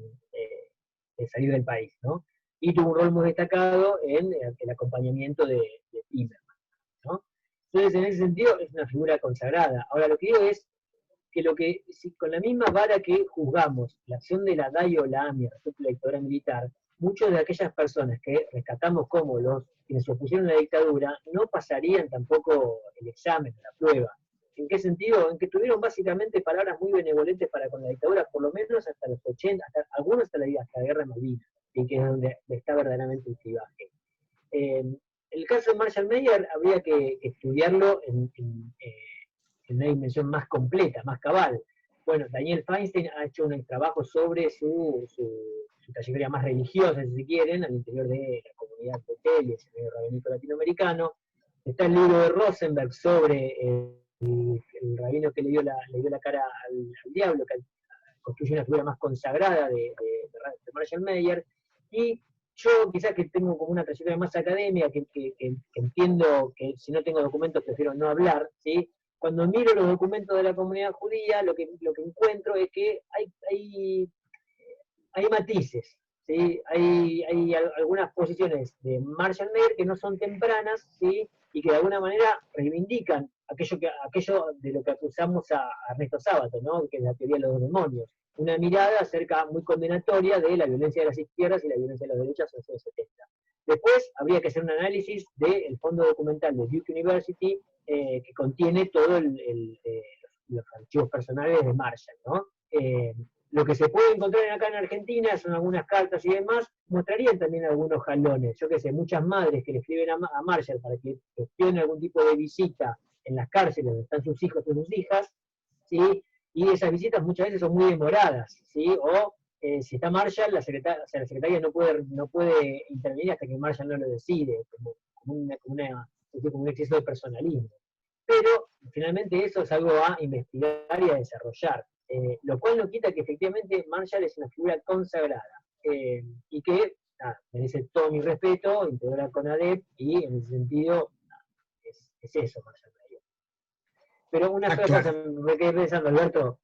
salir del país, ¿no? Y tuvo un rol muy destacado en el acompañamiento de Timerman, ¿no? Entonces, en ese sentido, es una figura consagrada. Ahora, lo que digo es que si con la misma vara que juzgamos la acción de la DAI o la AMIA respecto a la dictadura militar, muchas de aquellas personas que rescatamos como los quienes se opusieron a la dictadura no pasarían tampoco el examen, la prueba. ¿En qué sentido? En que tuvieron básicamente palabras muy benevolentes para con la dictadura, por lo menos hasta los 80, algunos hasta la guerra de Malvinas, y que es donde está verdaderamente el clivaje. El caso de Marshall Mayer habría que estudiarlo en una dimensión más completa, más cabal. Bueno, Daniel Feinstein ha hecho un trabajo sobre su trayectoria más religiosa, si se quieren, al interior de la comunidad Betel y el medio rabínico latinoamericano. Está el libro de Rosenberg sobre el rabino que le dio la cara al diablo, que construye una figura más consagrada de Marshall Mayer. Y yo quizás que tengo como una trayectoria más académica, que entiendo que si no tengo documentos prefiero no hablar, ¿sí? Cuando miro los documentos de la comunidad judía, lo que encuentro es que hay matices, ¿sí? Hay algunas posiciones de Marshall Mayer que no son tempranas, ¿sí? Y que de alguna manera reivindican aquello de lo que acusamos a Ernesto Sábato, ¿no? Que es la teoría de los demonios. Una mirada acerca muy condenatoria de la violencia de las izquierdas y la violencia de las derechas en los años 70. Después habría que hacer un análisis del fondo documental de Duke University, que contiene todos los archivos personales de Marshall, ¿no? Lo que se puede encontrar acá en Argentina son algunas cartas y demás, mostrarían también algunos jalones. Yo qué sé, muchas madres que le escriben a Marshall para que gestione algún tipo de visita en las cárceles donde están sus hijos o sus hijas, ¿sí? Y esas visitas muchas veces son muy demoradas, ¿sí? O si está Marshall, la secretaria no puede intervenir hasta que Marshall no lo decide, como un exceso de personalismo. Pero finalmente eso es algo a investigar y a desarrollar. Lo cual no quita que efectivamente Marshall es una figura consagrada y que merece todo mi respeto, integró la CONADEP y en ese sentido es eso Marshall Mayer. Pero una sola cosa me quedé pensando, Alberto,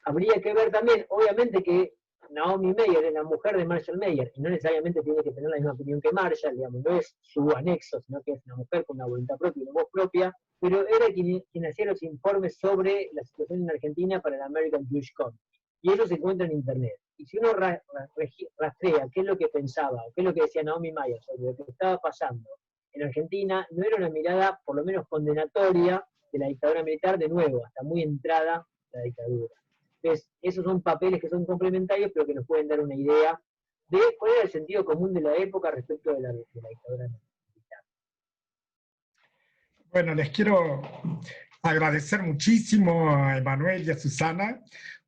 habría que ver también, obviamente que Naomi Mayer es la mujer de Marshall Mayer y no necesariamente tiene que tener la misma opinión que Marshall, digamos, no es su anexo, sino que es una mujer con una voluntad propia y una voz propia, pero era quien hacía los informes sobre la situación en Argentina para el American Jewish Committee. Y eso se encuentra en Internet. Y si uno rastrea qué es lo que pensaba, o qué es lo que decía Naomi Mayer sobre lo que estaba pasando en Argentina, no era una mirada, por lo menos condenatoria, de la dictadura militar, de nuevo, hasta muy entrada la dictadura. Entonces, esos son papeles que son complementarios, pero que nos pueden dar una idea de cuál era el sentido común de la época respecto de la dictadura militar. Bueno, les quiero agradecer muchísimo a Emanuel y a Susana,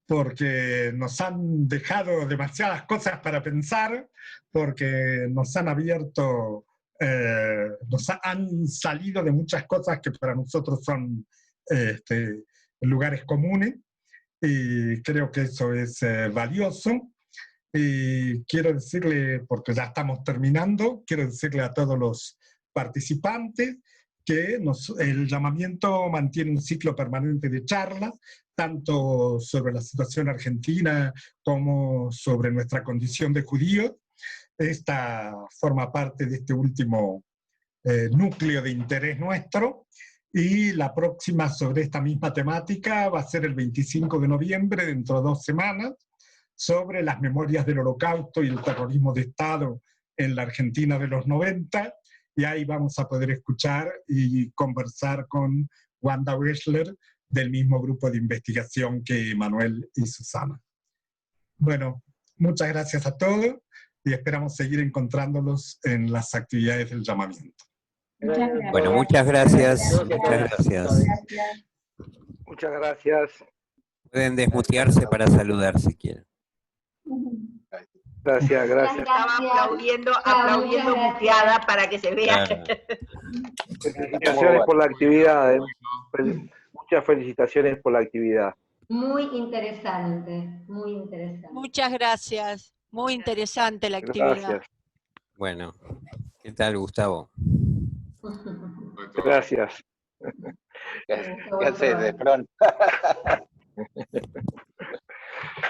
porque nos han dejado demasiadas cosas para pensar, porque nos han abierto, han salido de muchas cosas que para nosotros son lugares comunes, y creo que eso es valioso. Y quiero decirle, porque ya estamos terminando, quiero decirle a todos los participantes que el llamamiento mantiene un ciclo permanente de charlas, tanto sobre la situación argentina como sobre nuestra condición de judíos. Esta forma parte de este último núcleo de interés nuestro, y la próxima sobre esta misma temática va a ser el 25 de noviembre, dentro de 2 semanas, sobre las memorias del Holocausto y el terrorismo de Estado en la Argentina de los 90, y ahí vamos a poder escuchar y conversar con Wanda Wechsler, del mismo grupo de investigación que Manuel y Susana. Bueno, muchas gracias a todos y esperamos seguir encontrándolos en las actividades del llamamiento. Muchas gracias. Bueno, muchas gracias. Muchas Gracias. Muchas gracias. Pueden desmutearse para saludar si quieren. Gracias, gracias. Estaba aplaudiendo muteada para que se vea. Claro. Felicitaciones por la actividad. Muchas felicitaciones por la actividad. Muy interesante, muy interesante. Muchas gracias. Muy interesante la actividad. Gracias. Bueno, ¿qué tal, Gustavo? Gracias. ¿Qué haces, de pronto?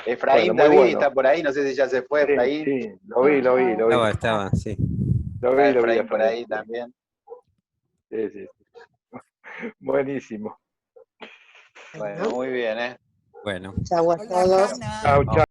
Efraín Bueno, muy David bueno. está por ahí, no sé si ya se fue, Sí, Efraín. sí, lo vi. Estaba, sí. Lo vi, Efraín por ahí también. Sí, sí. Buenísimo. Bueno, muy bien, ¿eh? Bueno. Chau a todos. Chao, chao.